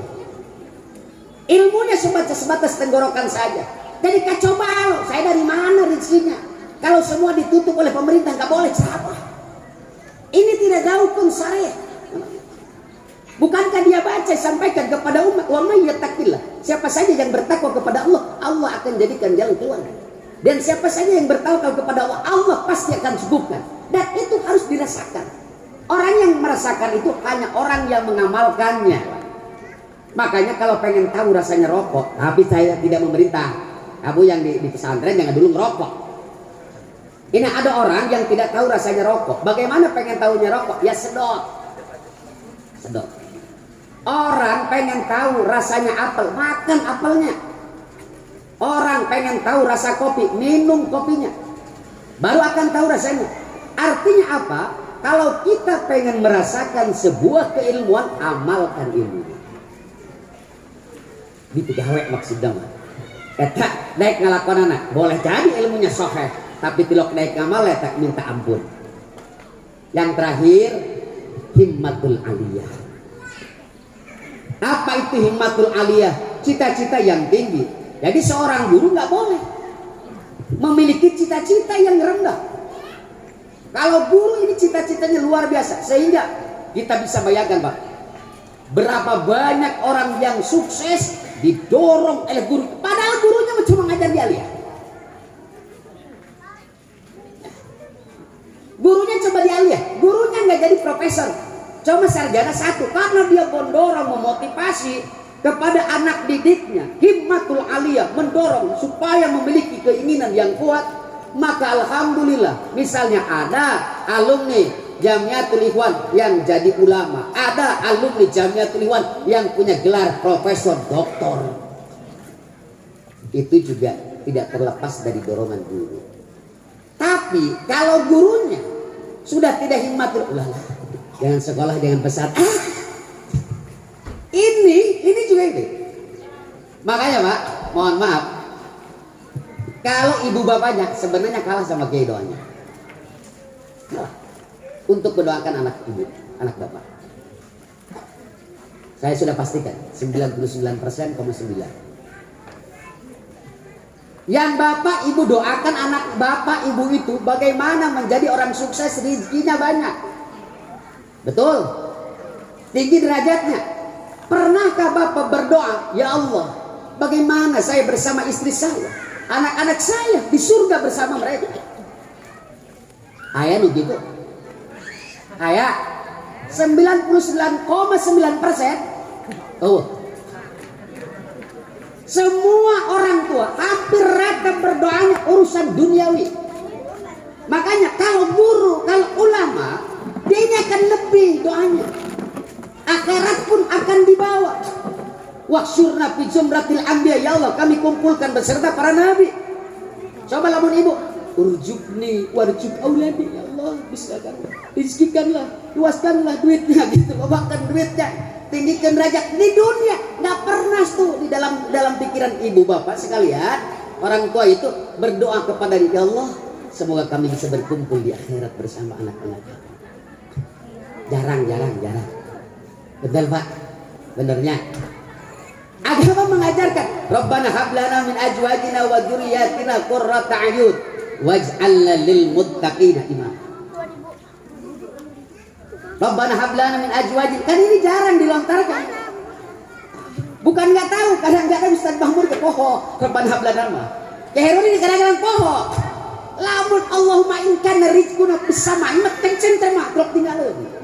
Ilmunya sebatas tenggorokan saja. Jadi kacau balau, saya dari mana rezekinya? Kalau semua ditutup oleh pemerintah nggak boleh ceramah. Ini tidak zaukun syarih. Bukankah dia baca sampaikan kepada umat, wa may yattaqillah, siapa saja yang bertakwa kepada Allah, Allah akan jadikan jalan keluar. Dan siapa saja yang bertawakal kepada Allah, Allah pasti akan cukupkan. Dan itu harus dirasakan. Orang yang merasakan itu hanya orang yang mengamalkannya. Makanya kalau pengen tahu rasanya rokok, tapi saya tidak memerintah kamu yang di pesantren jangan dulu ngerokok. Ini ada orang yang tidak tahu rasanya rokok. Bagaimana pengen tahunya rokok? Ya sedot. Orang pengen tahu rasanya apel, makan apelnya. Orang pengen tahu rasa kopi, minum kopinya. baru akan tahu rasanya. Artinya apa? Kalau kita pengen merasakan sebuah keilmuan, amalkan ilmu. Dipegawai maksudnya mah. Eta daek ngalakonan anak, boleh jadi ilmunya sahih, tapi tilok daek ngamal eta minta ampun. Yang terakhir, himmatul aliyah. Apa itu himmatul aliyah? Cita-cita yang tinggi. Jadi seorang guru nggak boleh memiliki cita-cita yang rendah. Kalau guru ini cita-citanya luar biasa, sehingga kita bisa bayangkan Pak, berapa banyak orang yang sukses didorong oleh guru, padahal gurunya cuma ngajar dia lihat. Gurunya coba dia lihat, gurunya nggak jadi profesor, cuma sarjana 1, karena dia mendorong, memotivasi kepada anak didiknya, himmatul aliyah, mendorong supaya memiliki keinginan yang kuat. Maka alhamdulillah, misalnya ada alumni Jamiatul Ikhwan yang jadi ulama, ada alumni Jamiatul Ikhwan yang punya gelar profesor, doktor. Itu juga tidak terlepas dari dorongan guru. Tapi kalau gurunya sudah tidak himmatul, ulala, jangan sekolah, jangan pesantren. Ini juga ini. Makanya Pak, mohon maaf, kalau ibu bapaknya sebenarnya kalah sama kiai doanya. Kalah. Untuk mendoakan anak ibu, anak bapak. Saya sudah pastikan 99,9%. Yang bapak ibu doakan anak bapak ibu itu bagaimana menjadi orang sukses, rezekinya banyak. Betul? Tinggi derajatnya. Pernahkah bapak berdoa, ya Allah, bagaimana saya bersama istri saya, anak-anak saya di surga bersama mereka? Ayah begitu. Ayah 99,9%. Oh. Semua orang tua hampir rata berdoanya urusan duniawi. Makanya kalau guru, kalau ulama, dia akan lebih doanya. Akhirat pun akan dibawa. Wahsyurna fi jumratil anbiya, ya Allah kami kumpulkan beserta para nabi. Coba lamun ibu, urjukni warjuk auladi, ya Allah bismillah, rizkikanlah, luaskanlah duitnya gitu loh, bahkan duitnya tinggikan derajat di dunia. Nggak pernah tuh di dalam pikiran ibu bapak sekalian, orang tua itu berdoa kepada ya Allah, semoga kami bisa berkumpul di akhirat bersama anak-anak kami. Jarang. Betul Pak, benernya. Agama mengajarkan, Rabbana hab lana min azwajina wa dzurriyyatina qurrata a'yun waj'alna lil muttaqina imama. Rabbana hab lana min azwajina, kan ini jarang dilontarkan. Bukan nggak tahu, kadang-kadang Ustaz Mahmud ke poho, Rabbana hab lana mah. Keheru ini kadang-kadang poho. Lamun Allahumma in kana rizquna bis sama'i metencen teh mah klok tinggaleuh.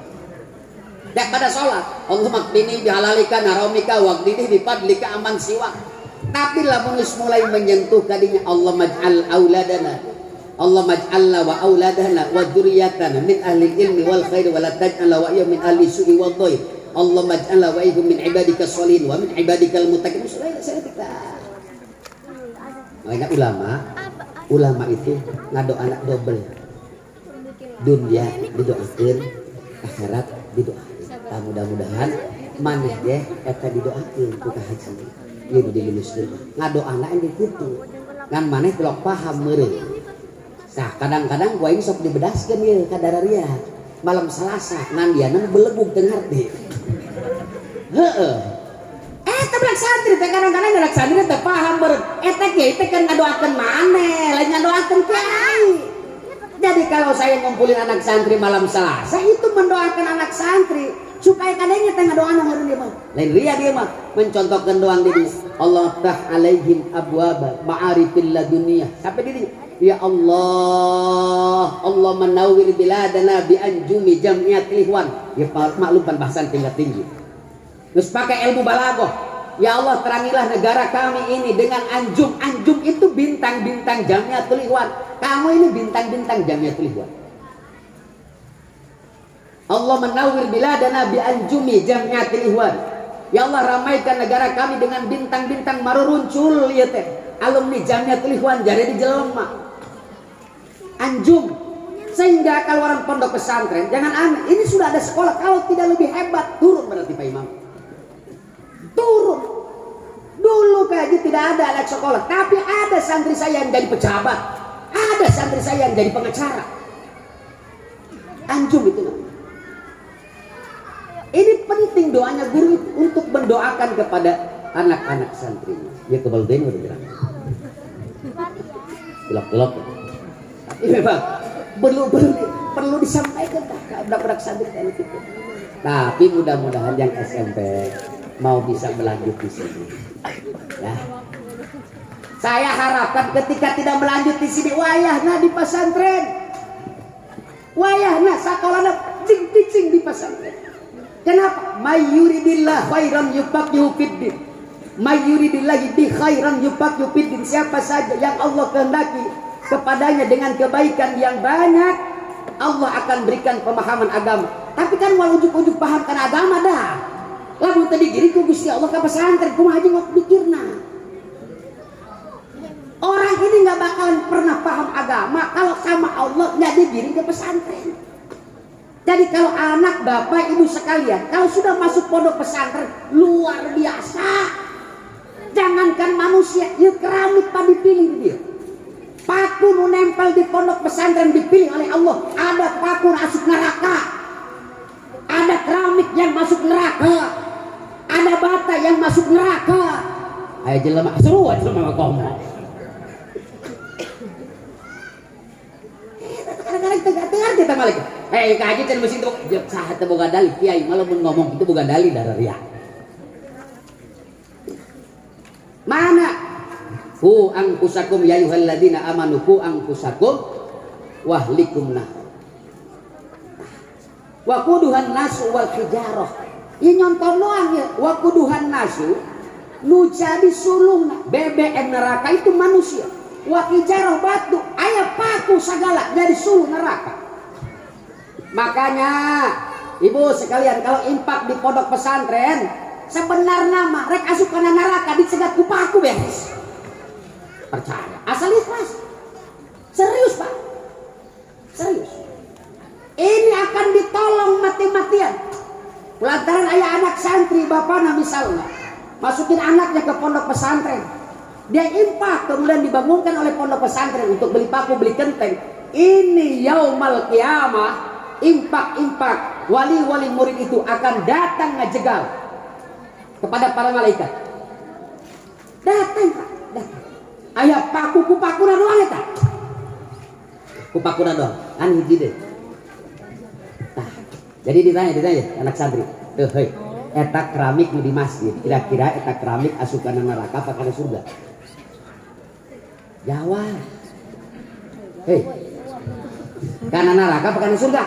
Dak pada sholat, Allahumma qini bihalalika naramika waqdini bifadlika aman siwa. Tapi lamun mulai menyentuh kadinya Allah maj'al auladana, Allah maj'alna wa auladana wa dzurriyyatana min ahli ilmi wal khair wa la taj'al wa min ahli su'i wad dhair. Allah maj'alna wa ihum min ibadika sholihin wa min ibadikal muttaqin. Makanya ulama itu ngado anak double. Dunia didoakeun, akhirat didoakeun. Mudah-mudahan maneh deh eta didoakeun ku haji. Ieu diluluskeun. Ngado anak yang dikitu. Ngan maneh telok paham meureun. Nah, kadang-kadang gua ini sok dibedaskeun ieu ka dararia. Malam Selasa ngan diana belegug teu ngarti. Heeh. Eta budak santri teh kadang-kadang budak santri teh paham meureun. Eta kieu teh kan ngadoakeun maneh, lain ngadoakeun kiai. Jadi kalau saya ngumpulin anak santri malam Selasa itu mendoakan anak santri supaya kadangnya tengah doa nongol dia mah. Lain ria dia mah mencontohkan doang diri. Allah tah alaihim abwaba ma'arifil laduniyah. Sampai diri. Ya Allah, Allah menawwir biladana bi anjumi jamiatil ikhwan. Ya maklumkan bahasan tingkat tinggi. Terus pakai ilmu balaghah. Ya Allah terangilah negara kami ini dengan anjum. Anjum itu bintang-bintang jamiatul ikhwan. Kamu ini bintang-bintang jamiatul ikhwan. Allah menawwir biladana bi anjumi jamiatil ikhwan. Ya Allah ramaikan negara kami dengan bintang-bintang maruruncul ieu teh. Alumni jamiatul ikhwan jare di jelema. anjum. Sehingga kalau orang pondok pesantren jangan aneh, ini sudah ada sekolah, kalau tidak lebih hebat turun berarti Pak Imam. Turun. Dulu kayaknya tidak ada anak sekolah, tapi ada santri saya yang jadi pejabat, ada santri saya yang jadi pengacara. Anjum itu namanya. Ini penting doanya guru untuk mendoakan kepada anak-anak santrinya. Ya kebalden udah bilang. Gelap-gelap. Tapi memang perlu disampaikan budak-budak santri itu. Tapi mudah-mudahan yang SMP mau bisa melanjut di sini. Ya. Saya harapkan ketika tidak melanjut di sini, wayahna di pesantren. Wayahna sakolana cing-cing di pesantren. Kenapa? Mayyuridillah khairan yufaqihu fiddin. Mayyuridillah bi khairan yufaqihu fiddin. Siapa saja yang Allah kehendaki kepadanya dengan kebaikan yang banyak, Allah akan berikan pemahaman agama. Tapi kan walau ujuk-ujuk pahamkan agama dah. Lamun tadi diri ku Gusti Allah ka pesantren kumaha aja ngot mikirna. Orang ini nggak bakalan pernah paham agama kalau sama Allah jadi diri ke pesantren. Jadi kalau anak bapak ibu sekalian kalau sudah masuk pondok pesantren luar biasa. Jangankan manusia, ya keramik pak dipilih dia. Paku nu nempel di pondok pesantren dipilih oleh Allah. Ada paku masuk neraka, ada keramik yang masuk neraka, ada bata yang masuk neraka. Ayo jelema seru aja sama ngomong. Kadang-kadang tengah kita balik. Hei kaji can mesin tuh sahat boga dalil kiai malah mun ngomong itu boga dalil darah ria. Mana? Fu anfusakum ya ayyuhalladzina amanu fu anfusakum wahlikum nar. Wa quduhan nasu wal hijarah. Ieu nyonton doang ya. Wa quduhan nasu nu jadi sulungna BBM neraka itu manusia. Wa hijarah batu aya paku sagala jadi suluh neraka. Makanya ibu sekalian kalau impak di pondok pesantren sebenarnya mah rek asup kana neraka dicegat ku paku beres. Percaya asal ikhlas. Serius Pak. Serius. Ini akan ditolong mati-matian. Lantaran ayah anak santri bapaknya misalnya masukin anaknya ke pondok pesantren. Dia impak kemudian dibangunkan oleh pondok pesantren untuk beli paku beli kenteng. Ini yaumal kiamah. Impak-impak wali-wali murid itu akan datang ngejegal kepada para malaikat. Datang Pak, datang. Ayah paku kupakuna doang eta. Kupakuna doang, an hiji deh. Nah, jadi ditanya anak santri. Tuh, hei, eta keramik di masjid. Kira-kira eta keramik asupan neraka apa kana surga? Jawab. Hei. Kana neraka apa kana surga?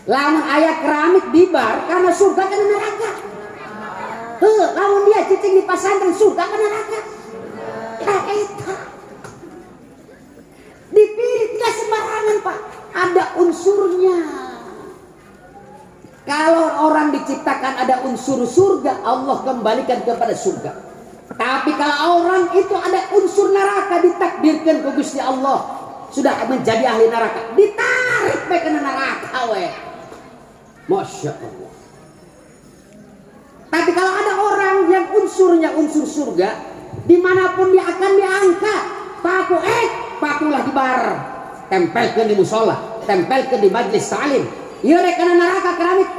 Lamun ayah keramik di bar karena surga kana neraka. Lamun dia cicing di pesantren surga kana neraka. Nah eta. Dipilih tidak sembarangan Pak. Ada unsurnya. Kalau orang diciptakan ada unsur surga, Allah kembalikan kepada surga. Tapi kalau orang itu ada unsur neraka ditakdirkan ke Gusti Allah sudah menjadi ahli neraka, ditarik baik ke neraka we. Masya Allah. Tapi kalau ada orang yang unsurnya unsur surga, dimanapun dia akan diangkat. Pakulah di bar, tempelkan di musola, tempelkan di majlis ta'lim. Ieu rek kana neraka keramik,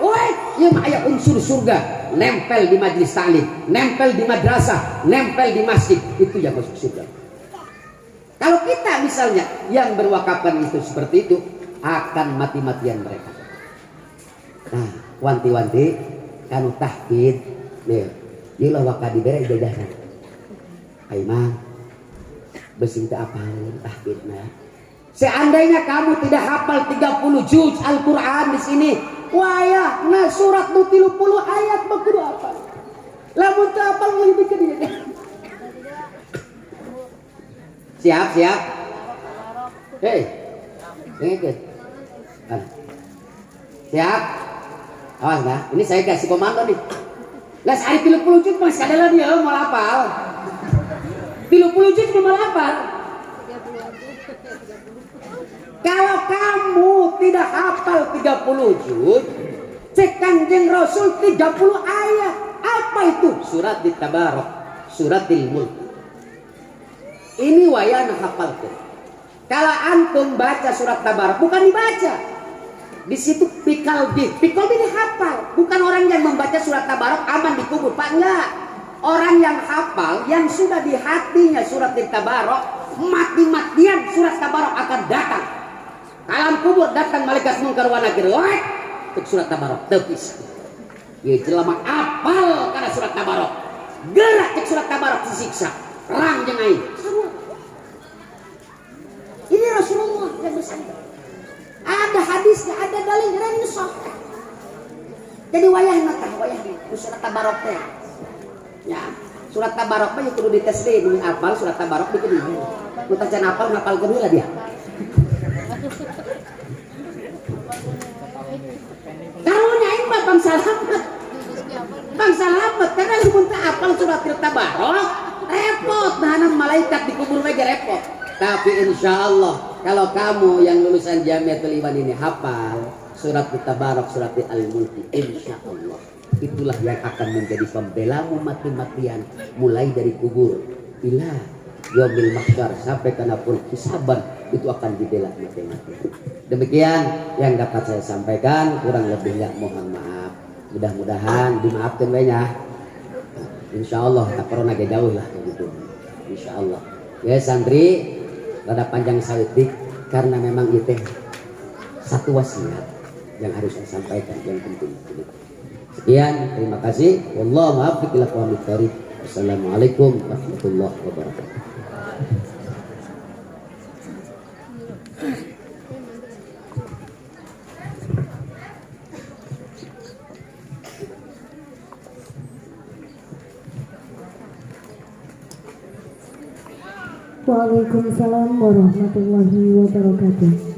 ieu mah aya unsur surga, nempel di majlis ta'lim, nempel di madrasah, nempel di masjid, itu yang masuk surga. Kalau kita misalnya yang berwakafkan itu seperti itu, akan mati-matian mereka. Nah, wanti-wanti kanu tahfidz, nih, ieu lah wakaf dibere jajahan. Ai mah beusi teu apal tahfidzna. Seandainya kamu tidak hafal 30 juz Al-Quran di sini, wayah, nah surat 30 ayat mah kudu hafal. Lamun teu hafal lebih ke dia. Siap. Hei, dengekeun. Siap. Awas nah, ini saya kasih komando nih. Lah ari 30 juz mah sadela dia mau hafal. 30 juz mau hafal. Kalau kamu tidak hafal 30 juz, cek Kanjeng Rasul 30 ayat. Apa itu? Surat Tabarok, suratil Mulk. Ini wayana hafalkan. Kalau antum baca surat Tabarok, bukan dibaca. Di situ pikalbi dihafal. Bukan orang yang membaca surat Tabarok aman dikubur, Pak, enggak. Orang yang hafal, yang sudah di hatinya surat Tabarok, mati-matian surat Tabarok akan datang. Alam kubur datang malaikat mungkar wa nakir. Untuk surat Tabarok tepis. Ya jelema apal karena surat Tabarok. Gerak cek surat Tabarok disiksa. Rang jeung aing. Ini Rasulullah yang bersabda. Ada hadisnya, ada dalilnya, dan ini sahih. Jadi wayahna tah, wayahna surat Tabarok teh. Ya, surat Tabarok mah kudu dites deui, mun apal surat Tabarok bikin ini. Mun teu can apal ngapal kedua lah dia. Karunya aing mah bangsa selamat. Bangsa selamat karena mun teu apal surat Tabarok repot, nah malaikat dikubur lagi repot. Tapi insya Allah kalau kamu yang lulusan Jamiatul Iman ini hafal surat Tabarok, surat Al-Mulk, insya Allah itulah yang akan menjadi pembelamu mati-matian mulai dari kubur ila yaumil mahsyar sampai kenapun hisaban itu akan dibela mati-matian. Demikian yang dapat saya sampaikan, kurang lebihnya mohon maaf. Mudah-mudahan dimaafkan banyak. Insya Allah tak pernah jauh lah gitu. Insya Allah. Ya santri rada panjang saeutik karena memang itu satu wasiat yang harus saya sampaikan yang penting. Sekian, terima kasih. Wallahu muwaffiq ila aqwamit thoriq. Wassalamualaikum warahmatullahi wabarakatuh. Waalaikumsalam warahmatullahi wabarakatuh.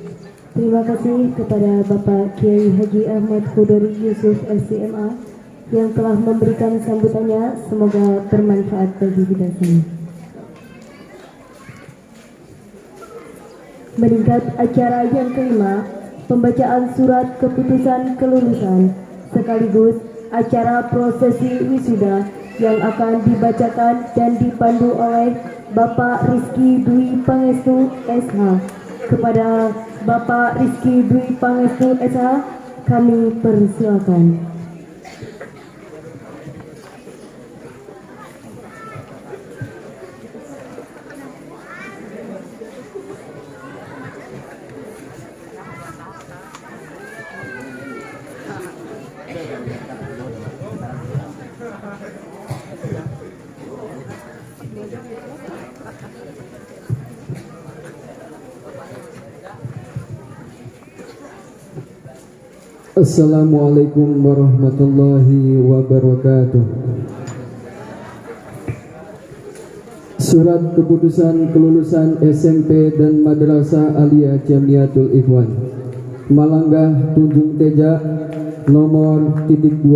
Terima kasih kepada Bapak Kiai Haji Ahmad Khudori Yusuf SCMA yang telah memberikan sambutannya. Semoga bermanfaat bagi kita semua. Meningkat acara yang kelima, pembacaan surat keputusan kelulusan sekaligus acara prosesi wisuda yang akan dibacakan dan dipandu oleh Bapak Rizky Dwi Pangestu SH. Kepada Bapak Rizky Dwi Pangestu SH kami persilakan. Assalamualaikum warahmatullahi wabarakatuh. Surat keputusan kelulusan SMP dan Madrasah Aliyah Jamiatul Ikhwan Malanggah Tunjung Teja nomor .2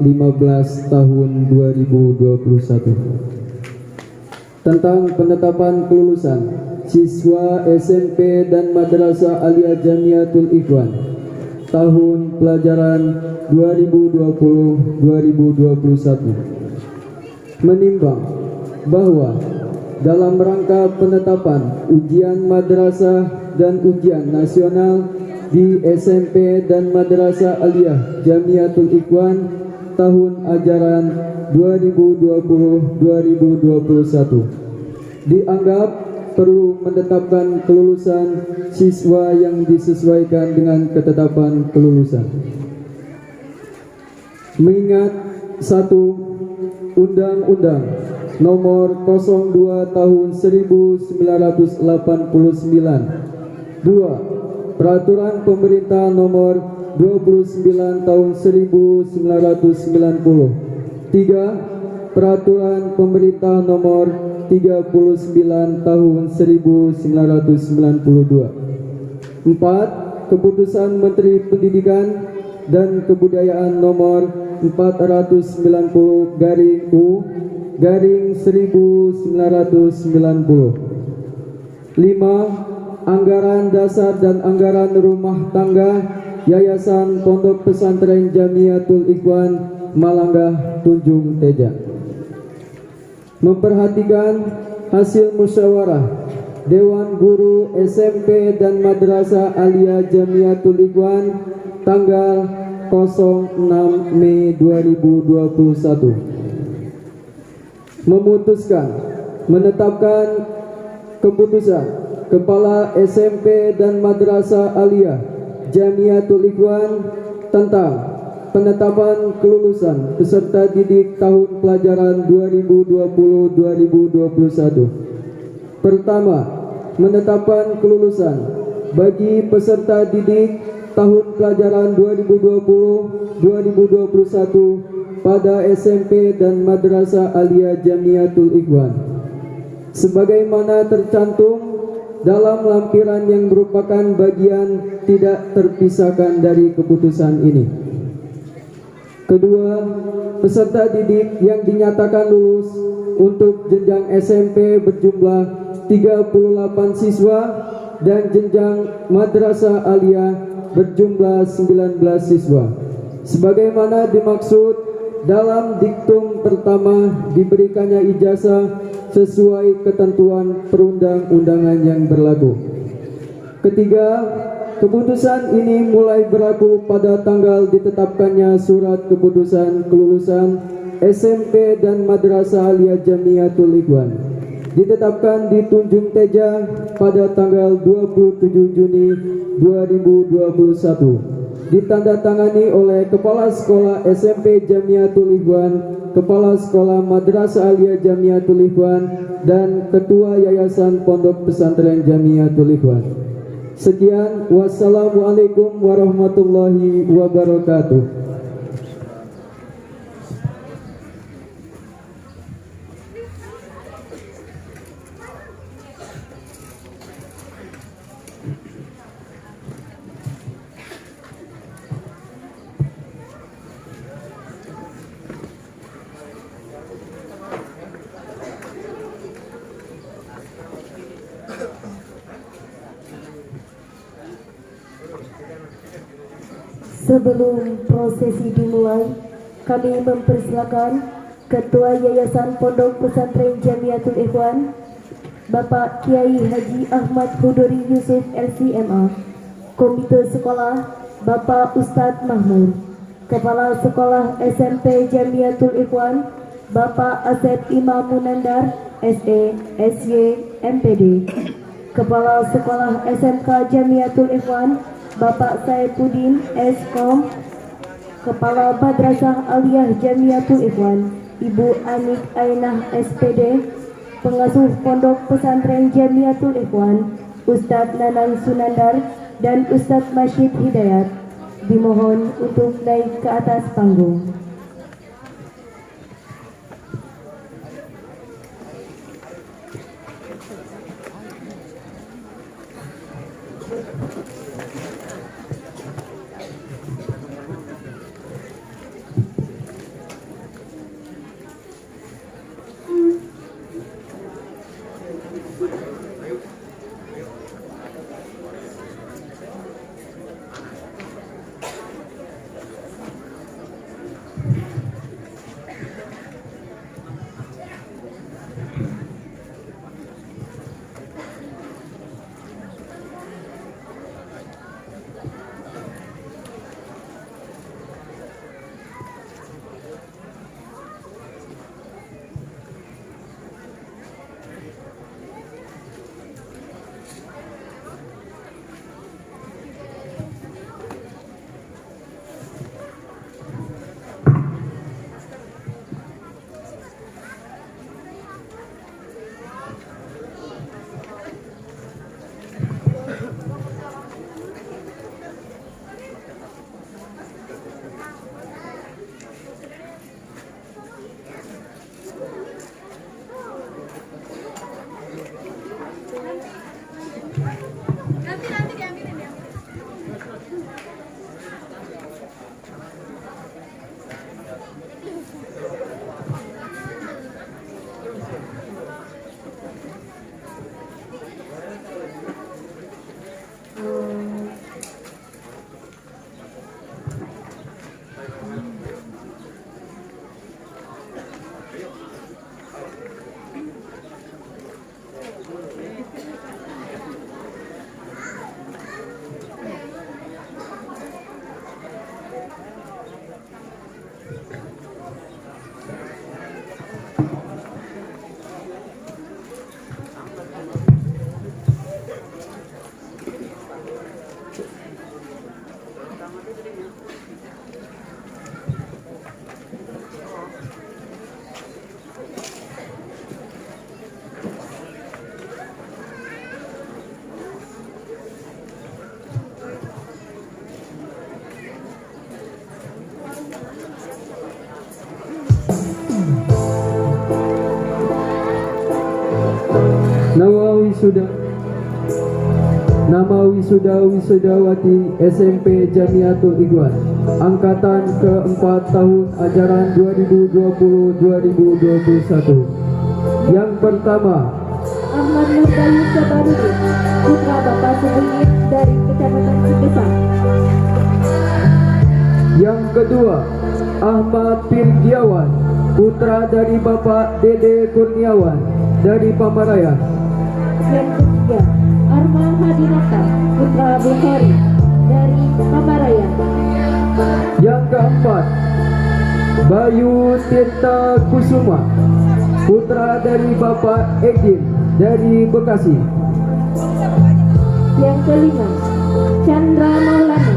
15 tahun 2021 tentang penetapan kelulusan siswa SMP dan Madrasah Aliyah Jamiatul Ikhwan tahun pelajaran 2020-2021 menimbang bahwa dalam rangka penetapan ujian madrasah dan ujian nasional di SMP dan Madrasah Aliyah Jamiatul Ikhwan tahun ajaran 2020-2021 dianggap perlu menetapkan kelulusan siswa yang disesuaikan dengan ketetapan kelulusan. Mengingat 1. Undang-Undang Nomor 02 Tahun 1989, 2. Peraturan Pemerintah Nomor 29 Tahun 1990, 3. Peraturan Pemerintah Nomor 39 Tahun 1992, 4. Keputusan Menteri Pendidikan dan Kebudayaan Nomor 490/U/1990, 5. anggaran dasar dan anggaran rumah tangga Yayasan Pondok Pesantren Jamiatul Ikhwan Malanggah Tunjung Teja. Memperhatikan hasil musyawarah Dewan Guru SMP dan Madrasah Aliyah Jamiatul Ikhwan tanggal 06 Mei 2021 memutuskan menetapkan keputusan Kepala SMP dan Madrasah Aliyah Jamiatul Ikhwan tentang penetapan kelulusan peserta didik tahun pelajaran 2020-2021. Pertama, menetapkan kelulusan bagi peserta didik tahun pelajaran 2020-2021 pada SMP dan Madrasah Aliyah Jamiatul Ikhwan sebagaimana tercantum dalam lampiran yang merupakan bagian tidak terpisahkan dari keputusan ini. Kedua, peserta didik yang dinyatakan lulus untuk jenjang SMP berjumlah 38 siswa dan jenjang Madrasah Aliyah berjumlah 19 siswa. Sebagaimana dimaksud dalam diktum pertama diberikannya ijazah sesuai ketentuan perundang-undangan yang berlaku. Ketiga, keputusan ini mulai berlaku pada tanggal ditetapkannya surat keputusan kelulusan SMP dan Madrasah Aliyah Jamiatul Ikhwan ditetapkan di Tunjung Teja pada tanggal 27 Juni 2021 ditandatangani oleh Kepala Sekolah SMP Jamiatul Ikhwan, Kepala Sekolah Madrasah Aliyah Jamiatul Ikhwan, dan Ketua Yayasan Pondok Pesantren Jamiatul Ikhwan. Sekian, wassalamualaikum warahmatullahi wabarakatuh. Sebelum prosesi dimulai, kami mempersilakan Ketua Yayasan Pondok Pesantren Jamiatul Ikhwan, Bapak Kiai Haji Ahmad Hudori Yusuf LCMA, Komite Sekolah Bapak Ustadz Mahmud, Kepala Sekolah SMP Jamiatul Ikhwan Bapak Asep Imam Munandar SE, SY, MPD, Kepala Sekolah SMK Jamiatul Ikhwan Bapak Saifuddin Eskom, Kepala Madrasah Aliyah Jamiatul Ikhwan Ibu Anik Ainah SPD, Pengasuh Pondok Pesantren Jamiatul Ikhwan Ustadz Nanang Sunandar dan Ustadz Masyid Hidayat dimohon untuk naik ke atas panggung. wisuda. Nama wisuda-wisudawati SMP Jamiatul Ikhwan angkatan keempat tahun ajaran 2020-2021. Yang pertama, Ahmad Nurbayu Sabarudin, putra Bapak Subungit dari Kecamatan Cipesang. yang kedua, Ahmad Firdiawan, putra dari Bapak Dede Kurniawan dari Pamarayan. Yang ketiga, Arman Hadinata, putra Bukhari dari Pamarayan. Yang keempat, Bayu Tirta Kusuma, putra dari Bapak Egin dari Bekasi. Yang kelima, Chandra Maulana,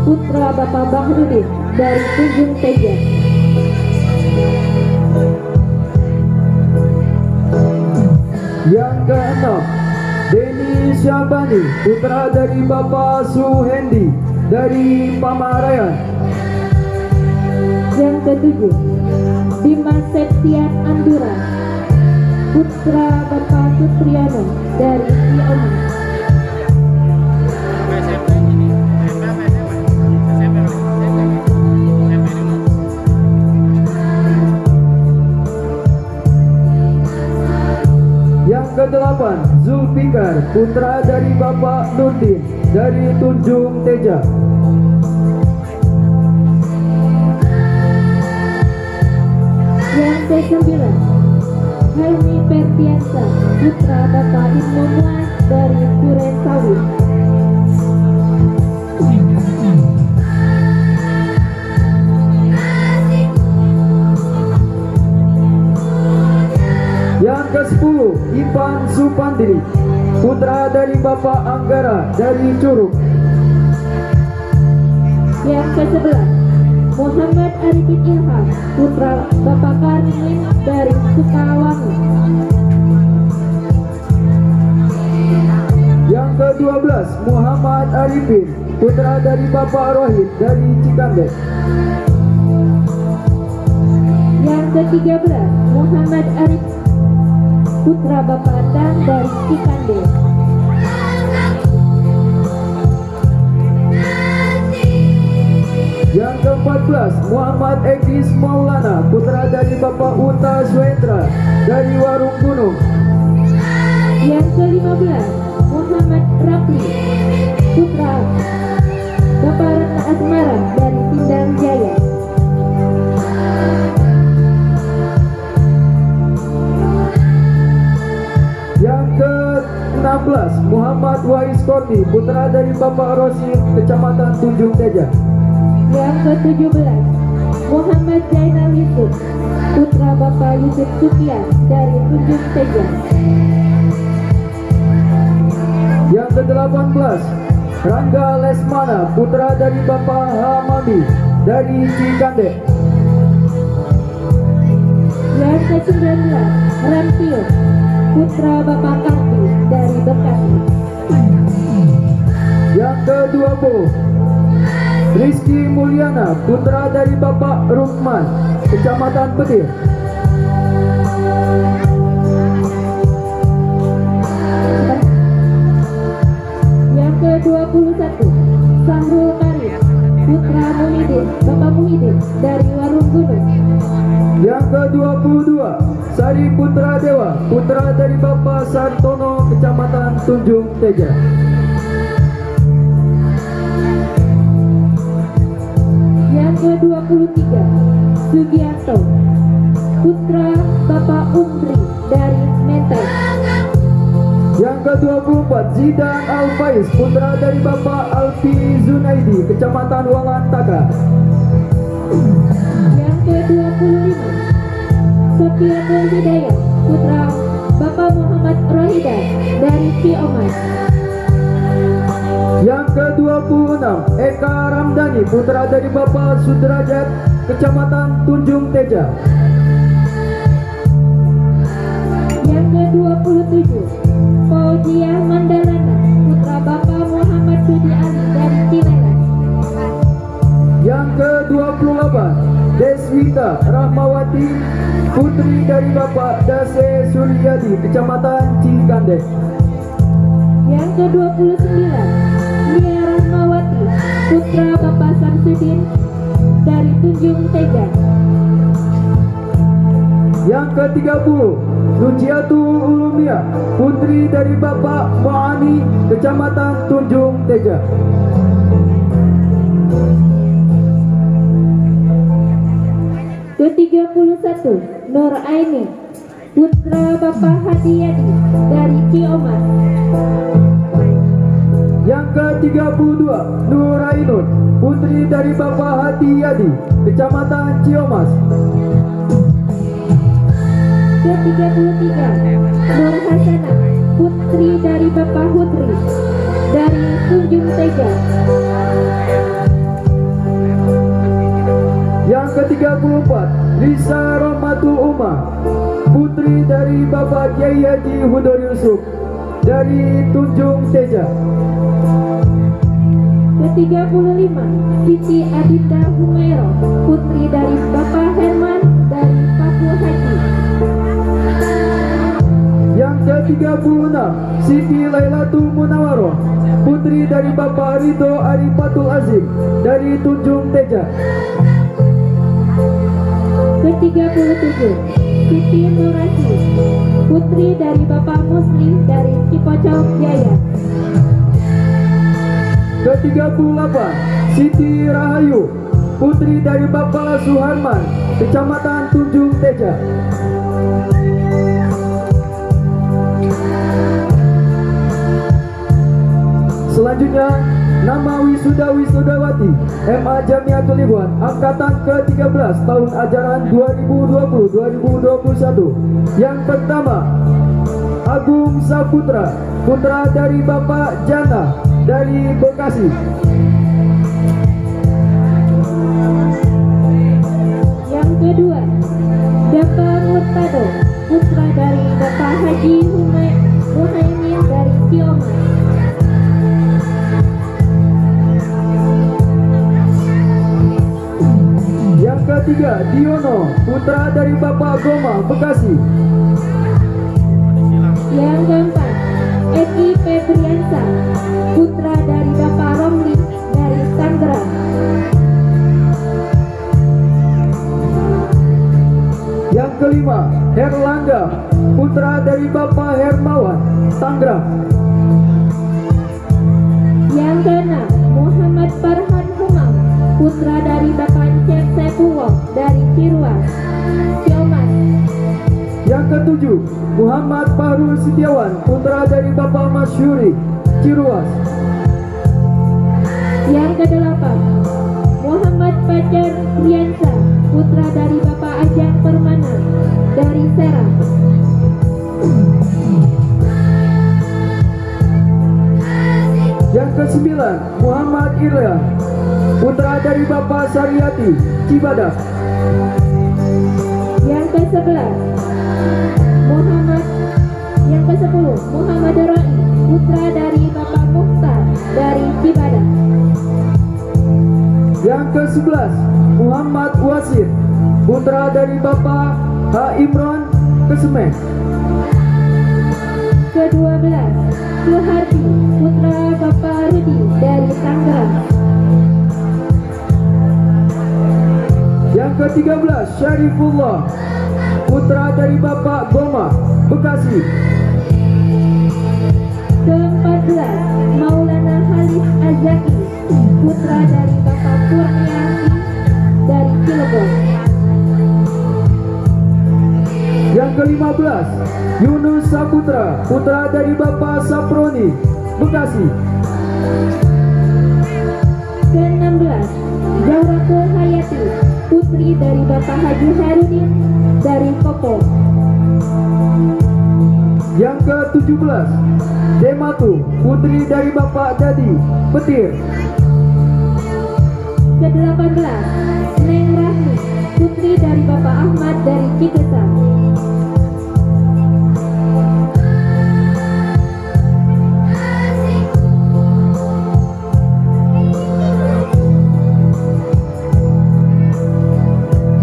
putra Bapak Bahrudin dari Tunjung Teja. Yang keenam, Denny Syabani, putra dari Bapak Suhendi dari Pamarayan. Yang ketujuh, Dimas Septian Andura, putra Bapak Sutriano dari Ciamis. Yang kedelapan, Zulfikar, putra dari Bapak Nurdin dari Tunjung Teja. Yang ke-9, Helmi Ferdiansa, putra Bapak Ibnu Muaz dari Duren Sawit. Yang ke-10, Ipan Supandiri, putra dari Bapak Anggara dari Curug. Yang ke-11, Muhammad Arifin Ilham, putra Bapak Karmin dari Sukawangi. Yang ke-12, Muhammad Arifin, putra dari Bapak Rohid dari Cikande. Yang ke-13, Muhammad Arif, putra Bapak Dan dari Cikande. Yang ke-14, Muhammad Egis Maulana, putra dari Bapak Uta Swendra dari Warung Gunung. Yang ke-15, Muhammad Rakli, putra Bapak Ratna Asmara dari Pindang Jaya. Yang ke-16, Muhammad Wais Kordi, putra dari Bapak Rosim, Kecamatan Tunjung Teja. Yang ke-17, Muhammad Zainal Yusuf, putra Bapak Yusuf Supian dari Tunjung Teja. Yang ke-18, Rangga Lesmana, putra dari Bapak Hamadi dari Cikande. Yang ke-19, Ramtio, putra Bapak Karti dari Bekasi. Yang ke-20, Rizky Mulyana, putra dari Bapak Rukman, Kecamatan Petir. Yang ke-21, Sahrul Karim, putra Muhyiddin, Bapak Muhyiddin dari Warung Gunung. Yang ke-22, Sari Putra Dewa, putra dari Bapak Sartono, Kecamatan Tunjung Teja. Yang ke-23, Sugianto, putra Bapak Umri dari Menteng. Yang ke-24, Zidan Al-Faiz, putra dari Bapak Alfi Zunaidi, Kecamatan Walantaka. Yang ke-25, Sofiatul Hidayat, putra Bapak Muhammad Rohida dari Ciomas. Yang ke-26, Eka Ramdhani, putra dari Bapak Sudrajat, Kecamatan Tunjung Teja. Yang ke-27, Fauziah Mandalana, putra Bapak Muhammad Sudi Ali dari Cilelas. Yang ke-28, Deswita Rahmawati, putri dari Bapak Dase Suryadi, Kecamatan Cikande. Yang ke-29, Nia Rahmawati, putra Bapak Samsudin dari Tunjung Teja. Yang ke-30, Luciatul Ulumia, putri dari Bapak Muani, Kecamatan Tunjung Teja. Ke-31, Nur Aini, putra Bapak Hadiyadi dari Ciomas. Yang ke-32, Nurainun, putri dari Bapak Hadiyadi, Kecamatan Ciomas. Ke-33, Nur Hasanah, putri dari Bapak Hudri dari Tunjung Teja. Yang ke-34, Risa Rohmatul Uma, putri dari Bapak Kiai Haji Hudor Yusuf dari Tunjung Teja. Ke-35, Siti Adinda Humairo, putri dari Bapak Herman dari Paku Haji. Yang ke-36, Siti Lailatul Munawaroh, putri dari Bapak Ridho Arifatul Azim dari Tunjung Teja. Ke-37, Siti Nurasi, putri dari Bapak Muslim dari Cipocok Jaya. Ke-38, Siti Rahayu, putri dari Bapak Suharman, Kecamatan Tunjung Teja. Selanjutnya, nama wisuda-wisudawati MA Jamiatul Ikhwan angkatan ke-13 tahun ajaran 2020-2021. Yang pertama, Agung Saputra, putra dari Bapak Jana dari Bekasi. Yang kedua, Bapak Murtado, putra dari Bapak Haji Muhaimin dari Ciomas. Yang ketiga, Diono, putra dari Bapak Goma, Bekasi. Yang keempat, Eki Febriansa, putra dari Bapak Romli dari Tangerang. Yang kelima, Herlangga, putra dari Bapak Hermawan, Tangerang. Yang keenam, Muhammad Farhan Humam, putra dari Bapak Cep Sepuwo dari Ciruas, Ciomas. Yang ketujuh, Muhammad Fahrul Setiawan, putra dari Bapak Masyuri, Ciruas. Yang kedelapan, Muhammad Fajar Riansa, putra dari Bapak Ajang Permana dari Serang. Yang kesembilan, Muhammad Irya, putra dari Bapak Sariyati, Cibadak. Yang ke-11, Muhammad Rai, putra dari Bapak Mukhtar dari Cibadak. Yang ke-11, Muhammad Wasir, putra dari Bapak H. Imron, Kesemen. Ke-12, Suhardi, putra Bapak Rudi dari Tangerang. Yang ke-13, Syarifullah, putra dari Bapak Goma, Bekasi. Ke-14, Maulana Halis Azaki, putra dari Bapak Kurniati dari Cilegon. Yang ke-15, Yunus Saputra, putra dari Bapak Saproni, Bekasi. Ke-16, Jauratul Hayati, putri dari Bapak Haji Harudin dari Kopo. Yang ke-17, Dematu, putri dari Bapak Dadi, Petir. Ke-18, Neng Rahmi, putri dari Bapak Ahmad dari Cikesan.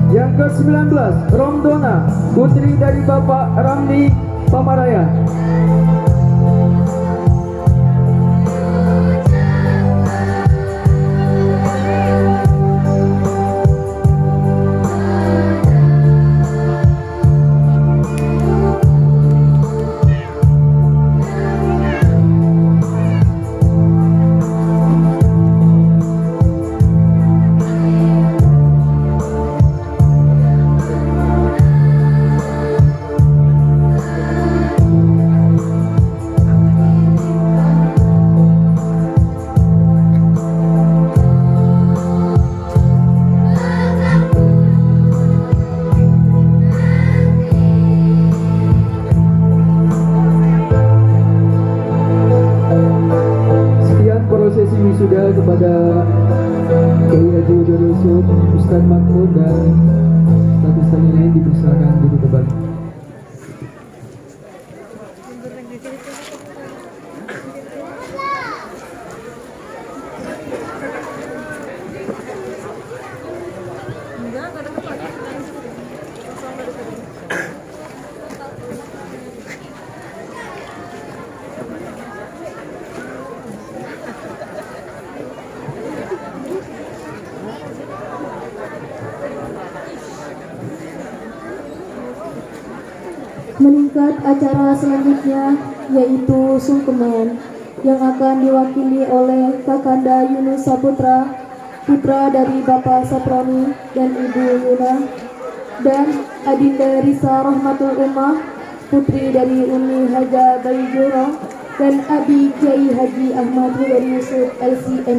Yang ke-19, Romdona, putri dari Bapak Ramli, Pamarayan. Ustadz Mahmud dan Ustadz yang lain dipersilakan duduk kembali. Meningkat acara selanjutnya yaitu sungkeman yang akan diwakili oleh Kakanda Yunus Saputra, putra dari Bapak Saproni dan Ibu Yuna, dan Adinda Risa Rahmatul Ummah, putri dari Umi Haja Bayi Juro, dan Abi Kiai Haji Ahmad Hudori Yusuf LCM